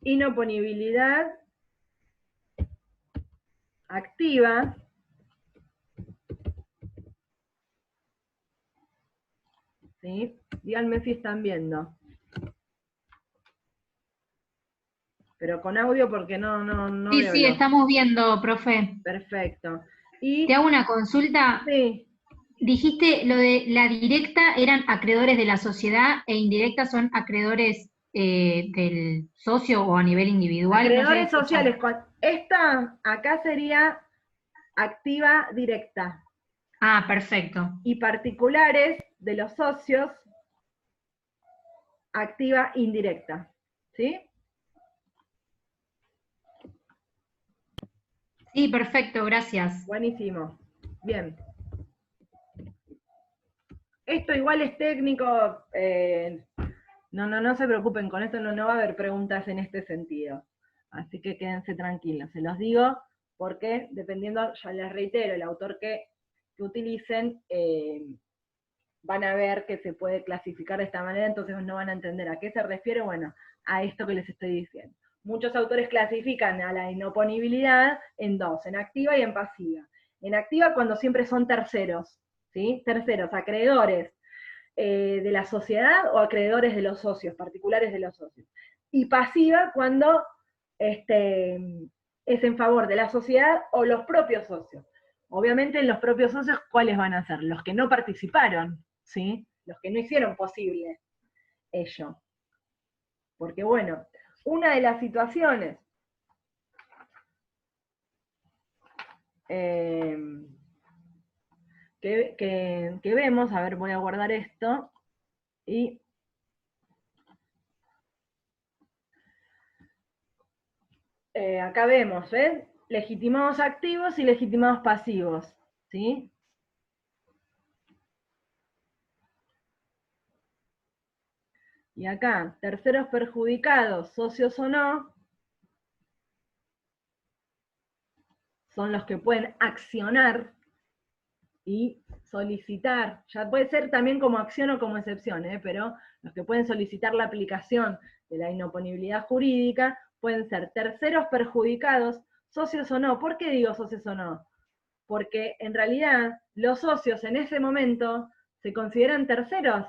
inoponibilidad activa ¿sí? Díganme si están viendo. Pero con audio porque no
Sí,
veo.
sí, estamos viendo, profe.
Perfecto. Y,
Te hago una consulta.
sí.
Dijiste lo de la directa eran acreedores de la sociedad e indirecta son acreedores del socio o a nivel individual.
Acreedores
No sé,
sociales. Esta acá sería activa directa.
Ah, perfecto.
Y particulares de los socios, activa indirecta. ¿Sí?
Sí, perfecto, gracias.
Buenísimo. Bien. Esto igual es técnico, no se preocupen, con esto no va a haber preguntas en este sentido. Así que quédense tranquilos, se los digo, porque dependiendo, ya les reitero, el autor que utilicen, van a ver que se puede clasificar de esta manera, entonces no van a entender a qué se refiere, bueno, a esto que les estoy diciendo. Muchos autores clasifican a la inoponibilidad en dos, en activa y en pasiva. En activa cuando siempre son terceros, ¿sí? Terceros, acreedores de la sociedad o acreedores de los socios, particulares de los socios. Y pasiva cuando es en favor de la sociedad o los propios socios. Obviamente los propios socios, ¿cuáles van a ser? Los que no participaron, ¿sí? Los que no hicieron posible ello. Porque bueno, una de las situaciones que vemos, a ver, voy a guardar esto, y acá vemos, ¿ves? Legitimados activos y legitimados pasivos, ¿sí? Y acá, terceros perjudicados, socios o no, son los que pueden accionar y solicitar, ya puede ser también como acción o como excepción, pero los que pueden solicitar la aplicación de la inoponibilidad jurídica pueden ser terceros perjudicados, socios o no. ¿Por qué digo socios o no? Porque en realidad los socios en ese momento se consideran terceros,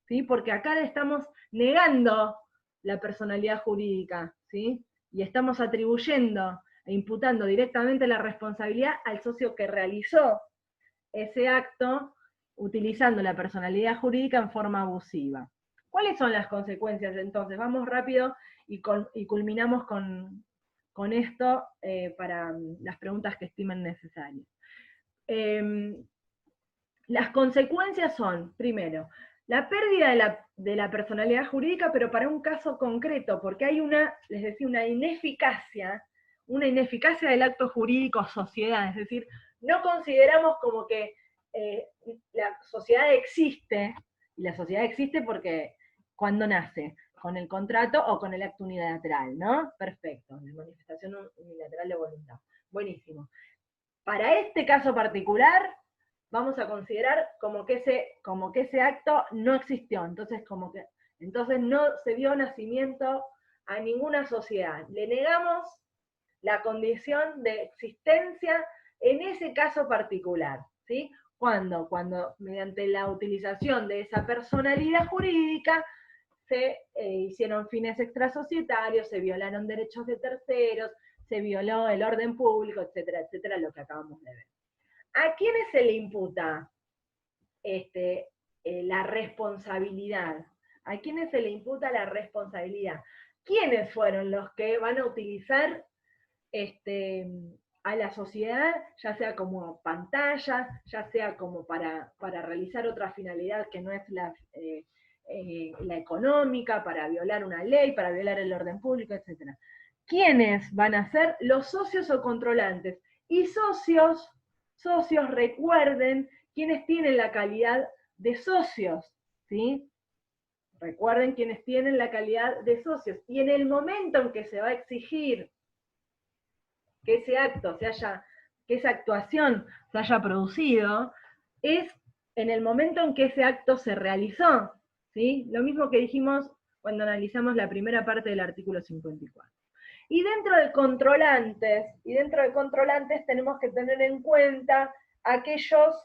¿sí? Porque acá le estamos negando la personalidad jurídica, ¿sí? Y estamos atribuyendo e imputando directamente la responsabilidad al socio que realizó ese acto utilizando la personalidad jurídica en forma abusiva. ¿Cuáles son las consecuencias entonces? Vamos rápido y culminamos con esto para las preguntas que estimen necesarias. Las consecuencias son, primero, la pérdida de la personalidad jurídica, pero para un caso concreto, porque hay les decía, una ineficacia del acto jurídico sociedad, es decir, no consideramos como que la sociedad existe, y la sociedad existe porque cuando nace, con el contrato o con el acto unilateral, ¿no? Perfecto, la manifestación unilateral de voluntad. Buenísimo. Para este caso particular, vamos a considerar como que ese acto no existió, entonces no se dio nacimiento a ninguna sociedad. Le negamos la condición de existencia en ese caso particular, ¿sí? Cuando mediante la utilización de esa personalidad jurídica se hicieron fines extrasocietarios, se violaron derechos de terceros, se violó el orden público, etcétera, etcétera, lo que acabamos de ver. ¿A quiénes se le imputa la responsabilidad? ¿A quiénes se le imputa la responsabilidad? ¿Quiénes fueron los que van a utilizar a la sociedad, ya sea como pantalla, ya sea como para realizar otra finalidad que no es la económica, para violar una ley, para violar el orden público, etc.? ¿Quiénes van a ser? Los socios o controlantes. Y socios, recuerden, quienes tienen la calidad de socios, ¿sí? Recuerden quienes tienen la calidad de socios. Y en el momento en que se va a exigir que ese acto que esa actuación se haya producido, es en el momento en que ese acto se realizó, ¿sí? Lo mismo que dijimos cuando analizamos la primera parte del artículo 54. Y dentro de controlantes tenemos que tener en cuenta aquellos,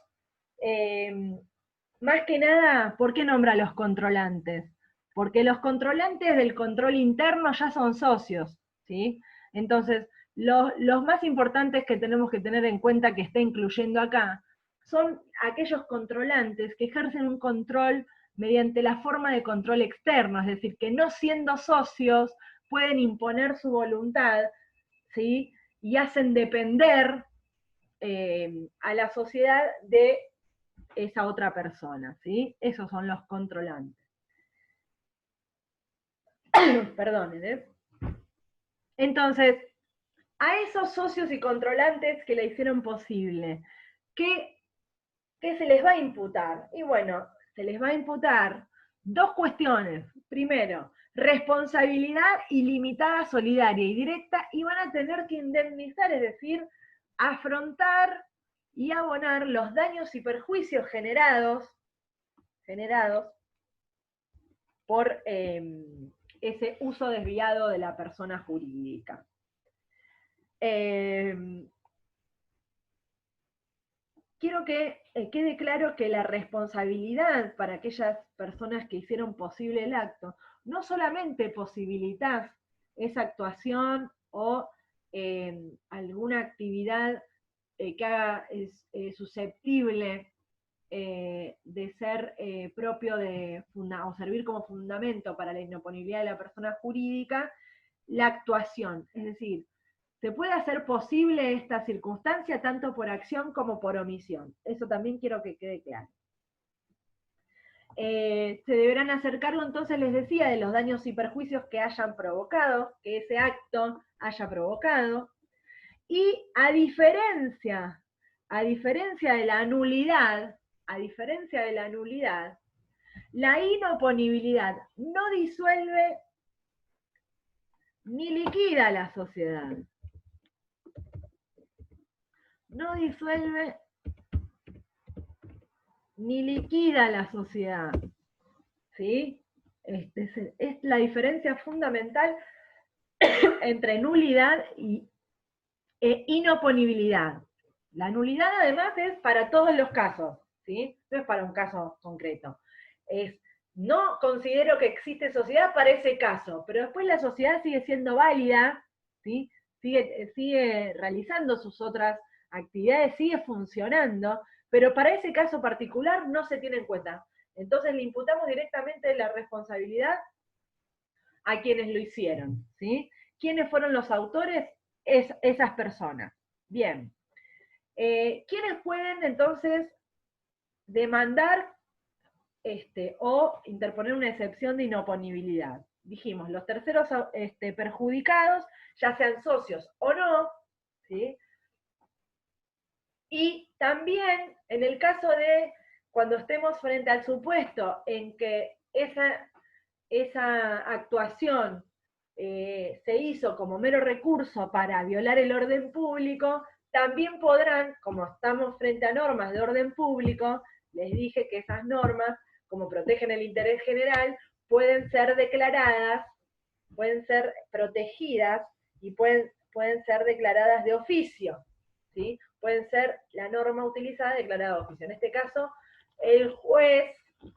más que nada, ¿por qué nombra a los controlantes? Porque los controlantes del control interno ya son socios, ¿sí? Entonces, los más importantes que tenemos que tener en cuenta que está incluyendo acá son aquellos controlantes que ejercen un control mediante la forma de control externo, es decir, que no siendo socios pueden imponer su voluntad, ¿sí? Y hacen depender a la sociedad de esa otra persona, ¿sí? Esos son los controlantes. Perdonen, Entonces, a esos socios y controlantes que la hicieron posible, ¿qué se les va a imputar? Y bueno, se les va a imputar dos cuestiones. Primero, responsabilidad ilimitada, solidaria y directa, y van a tener que indemnizar, es decir, afrontar y abonar los daños y perjuicios generados por ese uso desviado de la persona jurídica. Quiero que quede claro que la responsabilidad para aquellas personas que hicieron posible el acto, no solamente posibilitas esa actuación o alguna actividad que haga susceptible de ser propio o servir como fundamento para la inoponibilidad de la persona jurídica, la actuación, es decir, se puede hacer posible esta circunstancia tanto por acción como por omisión. Eso también quiero que quede claro. Se deberán hacer cargo, entonces les decía, de los daños y perjuicios que hayan provocado, que ese acto haya provocado, y a diferencia de la nulidad, la inoponibilidad no disuelve ni liquida la sociedad. no disuelve ni liquida la sociedad, ¿sí? Es la diferencia fundamental entre nulidad e inoponibilidad. La nulidad además es para todos los casos, ¿sí? No es para un caso concreto. Es, no considero que existe sociedad para ese caso, pero después la sociedad sigue siendo válida, ¿sí? Sigue realizando sus otras actividades, sigue funcionando, pero para ese caso particular no se tiene en cuenta. Entonces le imputamos directamente la responsabilidad a quienes lo hicieron, ¿sí? ¿Quiénes fueron los autores? Esas personas. Bien. ¿Quiénes pueden entonces demandar o interponer una excepción de inoponibilidad? Dijimos, los terceros perjudicados, ya sean socios o no, ¿sí? Y también en el caso de cuando estemos frente al supuesto en que esa actuación se hizo como mero recurso para violar el orden público, también podrán, como estamos frente a normas de orden público, les dije que esas normas, como protegen el interés general, pueden ser declaradas, pueden ser protegidas y pueden ser declaradas de oficio, ¿sí? Pueden ser la norma utilizada declarada de oficio. En este caso, el juez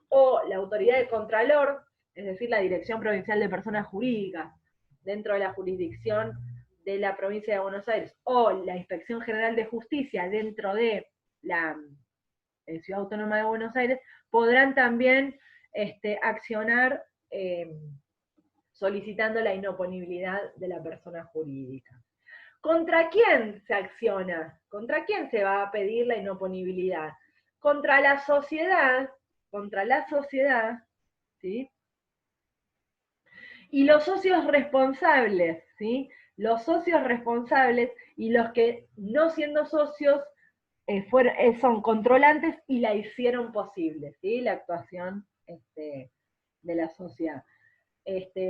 o la autoridad de contralor, es decir, la Dirección Provincial de Personas Jurídicas, dentro de la jurisdicción de la provincia de Buenos Aires, o la Inspección General de Justicia dentro de la Ciudad Autónoma de Buenos Aires, podrán también accionar solicitando la inoponibilidad de la persona jurídica. ¿Contra quién se acciona? ¿Contra quién se va a pedir la inoponibilidad? Contra la sociedad, ¿sí? Y los socios responsables, ¿sí? Los socios responsables y los que no siendo socios son controlantes y la hicieron posible, ¿sí? La actuación de la sociedad.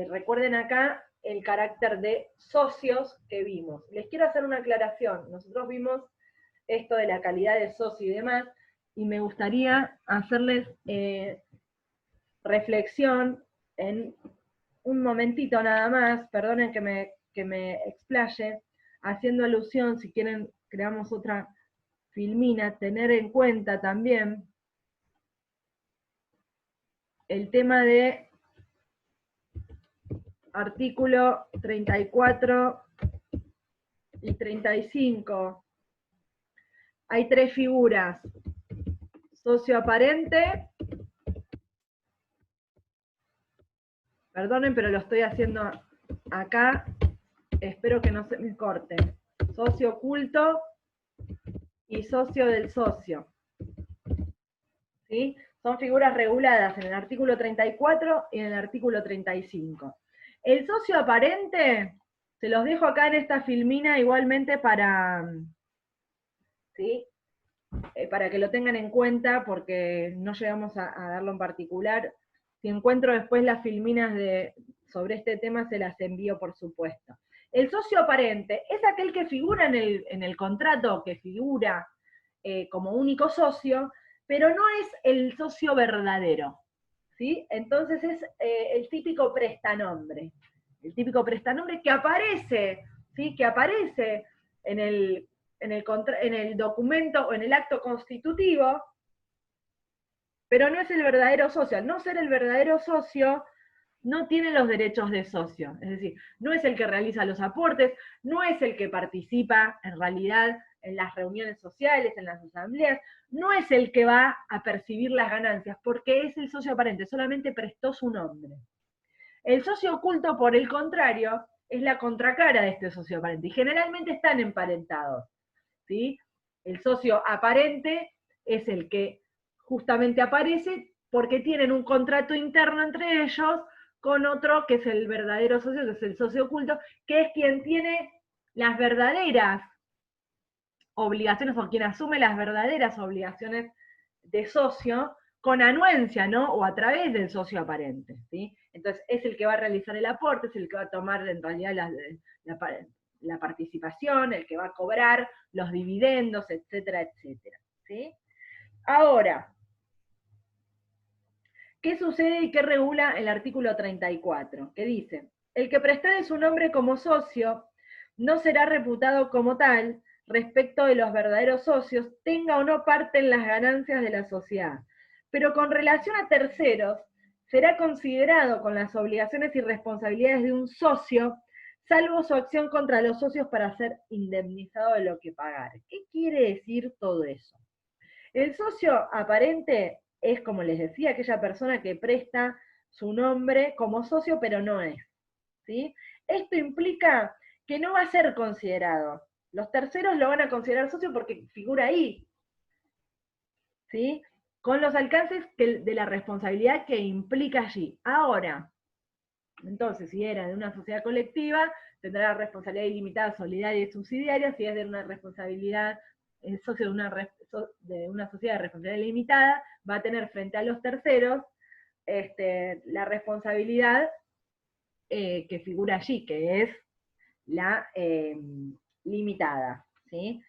Recuerden acá el carácter de socios que vimos. Les quiero hacer una aclaración. Nosotros vimos esto de la calidad de socio y demás, y me gustaría hacerles reflexión en un momentito nada más, perdonen que me explaye, haciendo alusión, si quieren creamos otra filmina, tener en cuenta también el tema de artículo 34 y 35. Hay tres figuras: socio aparente, perdonen, pero lo estoy haciendo acá, espero que no se me corte, socio oculto y socio del socio, ¿sí? Son figuras reguladas en el artículo 34 y en el artículo 35. El socio aparente, se los dejo acá en esta filmina igualmente para, ¿sí? Para que lo tengan en cuenta, porque no llegamos a darlo en particular. Si encuentro después las filminas sobre este tema, se las envío, por supuesto. El socio aparente es aquel que figura en el contrato, que figura como único socio, pero no es el socio verdadero, ¿sí? Entonces es el típico prestanombre. El típico prestanombre que aparece, ¿sí? Que aparece en el documento o en el acto constitutivo, pero no es el verdadero socio. Al no ser el verdadero socio, no tiene los derechos de socio. Es decir, no es el que realiza los aportes, no es el que participa en realidad en las reuniones sociales, en las asambleas, no es el que va a percibir las ganancias, porque es el socio aparente, solamente prestó su nombre. El socio oculto, por el contrario, es la contracara de este socio aparente, y generalmente están emparentados, ¿sí? El socio aparente es el que justamente aparece porque tienen un contrato interno entre ellos con otro que es el verdadero socio, que es el socio oculto, que es quien tiene las verdaderas obligaciones, o quien asume las verdaderas obligaciones de socio con anuencia, ¿no? O a través del socio aparente, ¿sí? Entonces es el que va a realizar el aporte, es el que va a tomar en realidad la participación, el que va a cobrar los dividendos, etcétera, etcétera. ¿Sí? Ahora, ¿qué sucede y qué regula el artículo 34? Que dice, el que prestare su nombre como socio no será reputado como tal respecto de los verdaderos socios, tenga o no parte en las ganancias de la sociedad. Pero con relación a terceros, será considerado con las obligaciones y responsabilidades de un socio, salvo su acción contra los socios para ser indemnizado de lo que pagar. ¿Qué quiere decir todo eso? El socio aparente es, como les decía, aquella persona que presta su nombre como socio, pero no es. ¿Sí? Esto implica que no va a ser considerado. Los terceros lo van a considerar socio porque figura ahí. ¿Sí? Con los alcances de la responsabilidad que implica allí. Ahora, entonces, si era de una sociedad colectiva, tendrá responsabilidad ilimitada, solidaria y subsidiaria. Si es de una responsabilidad, es socio de una sociedad de responsabilidad limitada, va a tener frente a los terceros la responsabilidad que figura allí, que es la limitada. ¿Sí?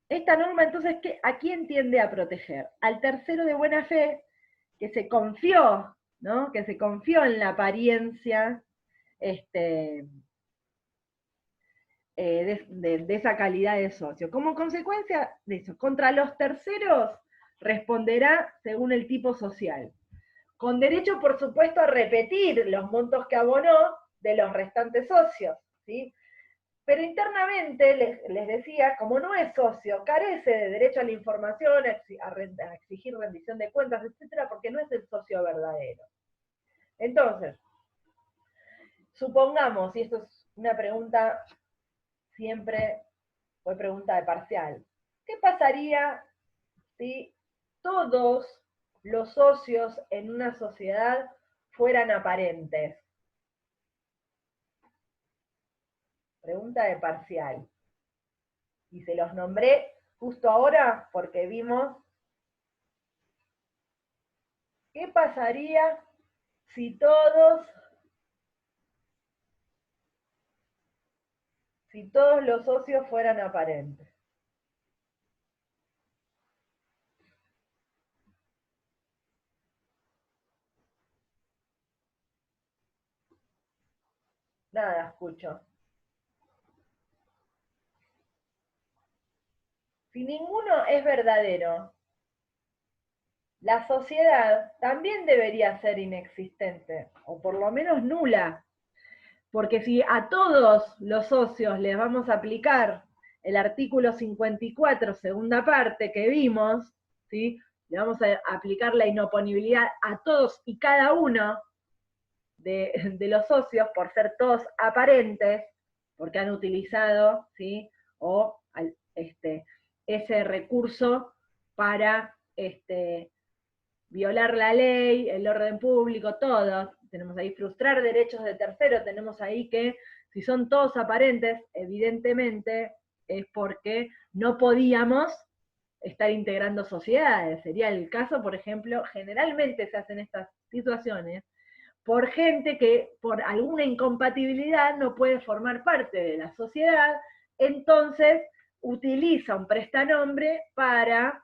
Esta norma, entonces, ¿a quién tiende a proteger? Al tercero de buena fe, que se confió, ¿no? Que se confió en la apariencia de esa calidad de socio. Como consecuencia de eso, contra los terceros responderá según el tipo social, con derecho, por supuesto, a repetir los montos que abonó de los restantes socios, ¿sí? Pero internamente, les decía, como no es socio, carece de derecho a la información, a exigir rendición de cuentas, etcétera, porque no es el socio verdadero. Entonces, supongamos, y esto es una pregunta, siempre fue pregunta de parcial, ¿qué pasaría si todos los socios en una sociedad fueran aparentes? Pregunta de parcial. Y se los nombré justo ahora porque vimos qué pasaría si todos los socios fueran aparentes. Nada, escucho. Si ninguno es verdadero, la sociedad también debería ser inexistente, o por lo menos nula. Porque si a todos los socios les vamos a aplicar el artículo 54, segunda parte, que vimos, ¿sí? Le vamos a aplicar la inoponibilidad a todos y cada uno de los socios por ser todos aparentes, porque han utilizado, ¿sí? O ese recurso para violar la ley, el orden público, todos. Tenemos ahí frustrar derechos de terceros, tenemos ahí que si son todos aparentes, evidentemente es porque no podíamos estar integrando sociedades. Sería el caso, por ejemplo, generalmente se hacen estas situaciones por gente que por alguna incompatibilidad no puede formar parte de la sociedad, entonces utiliza un prestanombre para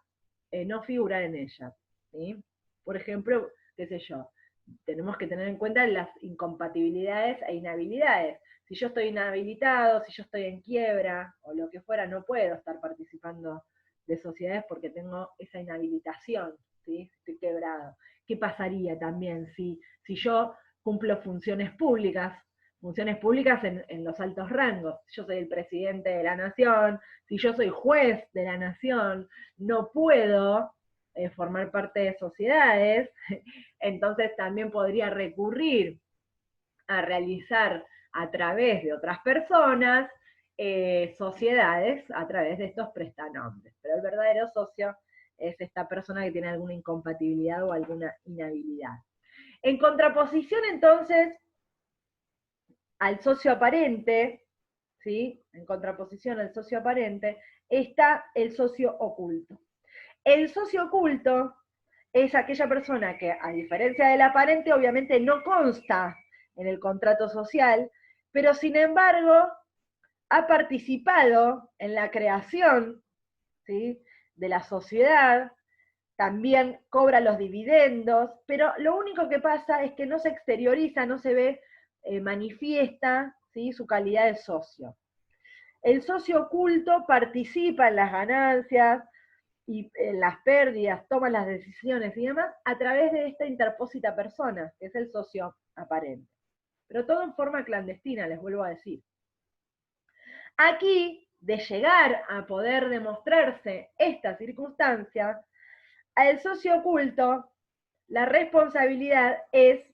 no figurar en ella. ¿Sí? Por ejemplo, qué sé yo, tenemos que tener en cuenta las incompatibilidades e inhabilidades. Si yo estoy inhabilitado, si yo estoy en quiebra, o lo que fuera, no puedo estar participando de sociedades porque tengo esa inhabilitación, ¿sí? Estoy quebrado. ¿Qué pasaría también si yo cumplo funciones públicas en los altos rangos? Si yo soy el presidente de la nación, si yo soy juez de la nación, no puedo formar parte de sociedades, entonces también podría recurrir a realizar a través de otras personas sociedades a través de estos prestanombres. Pero el verdadero socio es esta persona que tiene alguna incompatibilidad o alguna inhabilidad. En contraposición, entonces, al socio aparente, ¿sí? En contraposición al socio aparente, está el socio oculto. El socio oculto es aquella persona que, a diferencia del aparente, obviamente no consta en el contrato social, pero sin embargo ha participado en la creación, ¿sí?, de la sociedad, también cobra los dividendos, pero lo único que pasa es que no se exterioriza, no se ve manifiesta, ¿sí?, su calidad de socio. El socio oculto participa en las ganancias y en las pérdidas, toma las decisiones y demás a través de esta interpósita persona, que es el socio aparente. Pero todo en forma clandestina, les vuelvo a decir. Aquí, de llegar a poder demostrarse esta circunstancia, al socio oculto la responsabilidad es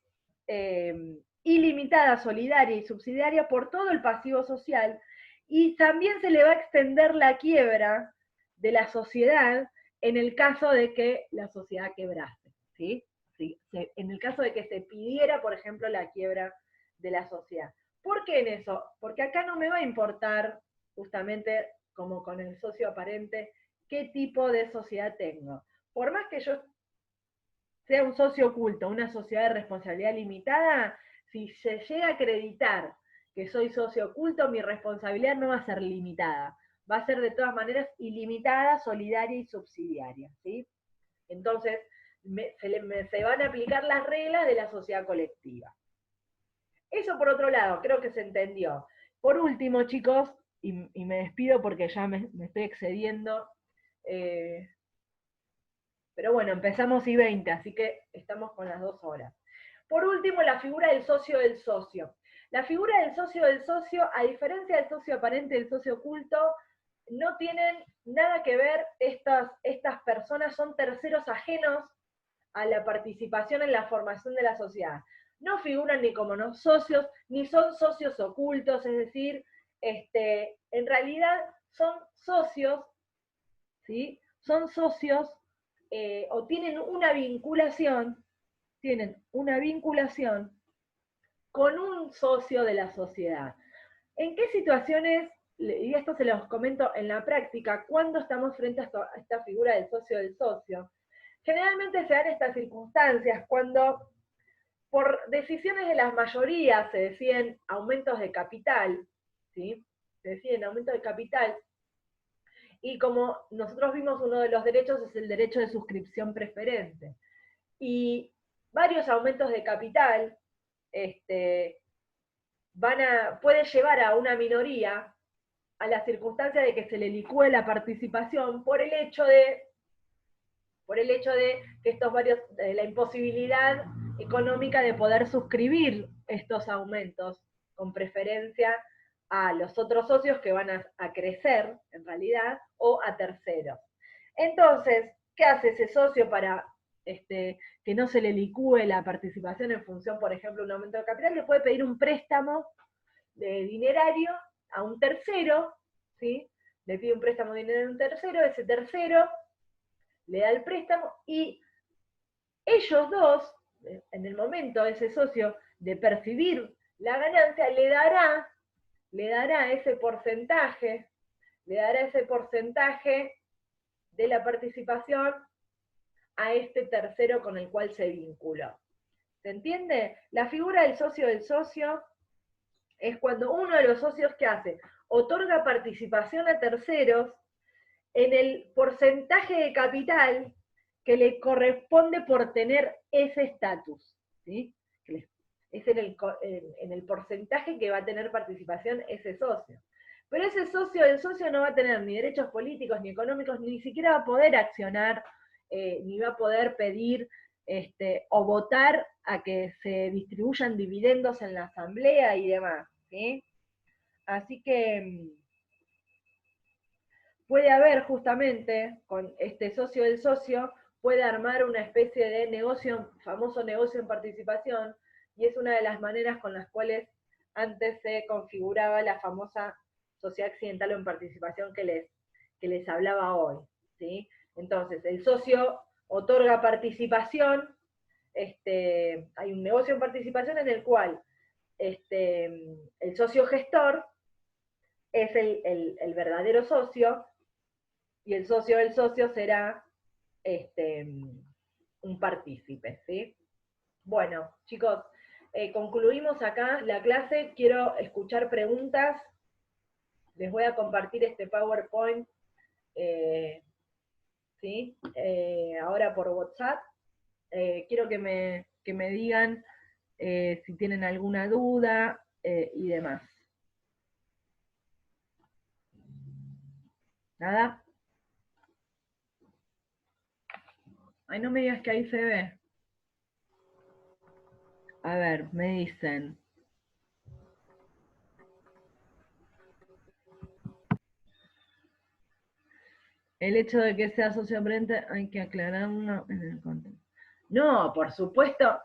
ilimitada, solidaria y subsidiaria por todo el pasivo social, y también se le va a extender la quiebra de la sociedad en el caso de que la sociedad quebrase, ¿sí? Sí, en el caso de que se pidiera, por ejemplo, la quiebra de la sociedad. ¿Por qué en eso? Porque acá no me va a importar, justamente como con el socio aparente, qué tipo de sociedad tengo. Por más que yo sea un socio oculto, una sociedad de responsabilidad limitada, si se llega a acreditar que soy socio oculto, mi responsabilidad no va a ser limitada, va a ser de todas maneras ilimitada, solidaria y subsidiaria, ¿sí? Entonces, se van a aplicar las reglas de la sociedad colectiva. Eso por otro lado, creo que se entendió. Por último, chicos, y me despido porque ya me estoy excediendo, pero bueno, empezamos y 20, así que estamos con las 2 horas. Por último, la figura del socio del socio. La figura del socio, a diferencia del socio aparente y del socio oculto, no tienen nada que ver, estas personas son terceros ajenos a la participación en la formación de la sociedad. No figuran ni como no socios, ni son socios ocultos, es decir, en realidad son socios, ¿sí? Son socios o tienen una vinculación con un socio de la sociedad. ¿En qué situaciones, y esto se los comento en la práctica, cuando estamos frente a esta figura del socio? Generalmente se dan estas circunstancias cuando por decisiones de las mayorías se deciden aumentos de capital, ¿sí? Se deciden aumentos de capital, y como nosotros vimos, uno de los derechos es el derecho de suscripción preferente. Y varios aumentos de capital puede llevar a una minoría a la circunstancia de que se le licúe la participación por el hecho de que la imposibilidad económica de poder suscribir estos aumentos con preferencia a los otros socios que van a crecer, en realidad, o a terceros. Entonces, ¿qué hace ese socio para que no se le licúe la participación en función, por ejemplo, de un aumento de capital? Le puede pedir un préstamo dinerario a un tercero, ¿sí? Le pide un préstamo dinerario a un tercero, ese tercero le da el préstamo y ellos dos, en el momento, ese socio, de percibir la ganancia, le dará ese porcentaje de la participación a este tercero con el cual se vinculó. ¿Se entiende? La figura del socio es cuando uno de los socios, ¿qué hace? Otorga participación a terceros en el porcentaje de capital que le corresponde por tener ese estatus, ¿sí? Es en el porcentaje que va a tener participación ese socio. Pero ese socio no va a tener ni derechos políticos, ni económicos, ni siquiera va a poder accionar, ni va a poder pedir o votar a que se distribuyan dividendos en la asamblea y demás, ¿sí? Así que puede haber justamente, con este socio del socio, puede armar una especie de negocio, famoso negocio en participación, y es una de las maneras con las cuales antes se configuraba la famosa sociedad accidental o en participación que les hablaba hoy, ¿sí? Entonces, el socio otorga participación, hay un negocio en participación en el cual el socio gestor es el verdadero socio, y el socio del socio será un partícipe, ¿sí? Bueno, chicos, concluimos acá la clase. Quiero escuchar preguntas Les voy a compartir este PowerPoint, ¿sí? Ahora por WhatsApp. Quiero que me digan si tienen alguna duda y demás. ¿Nada? Ay, no me digas que ahí se ve. A ver, me dicen. El hecho de que sea socio aparente hay que aclararlo en el contexto. No, por supuesto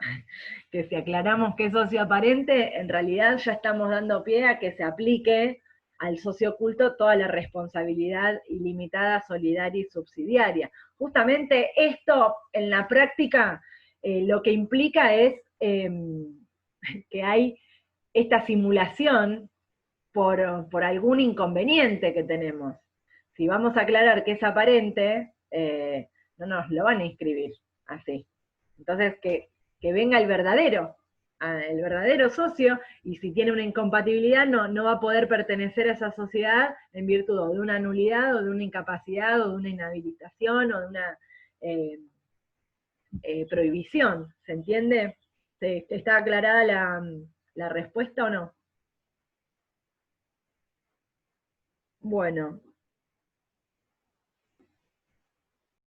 que si aclaramos que es socio aparente, en realidad ya estamos dando pie a que se aplique al socio oculto toda la responsabilidad ilimitada, solidaria y subsidiaria. Justamente esto, en la práctica, lo que implica es que hay esta simulación por algún inconveniente que tenemos. Si vamos a aclarar que es aparente, no nos lo van a inscribir así. Entonces, que venga el verdadero socio, y si tiene una incompatibilidad no va a poder pertenecer a esa sociedad en virtud de una nulidad, o de una incapacidad, o de una inhabilitación, o de una prohibición. ¿Se entiende? ¿Está aclarada la respuesta o no? Bueno,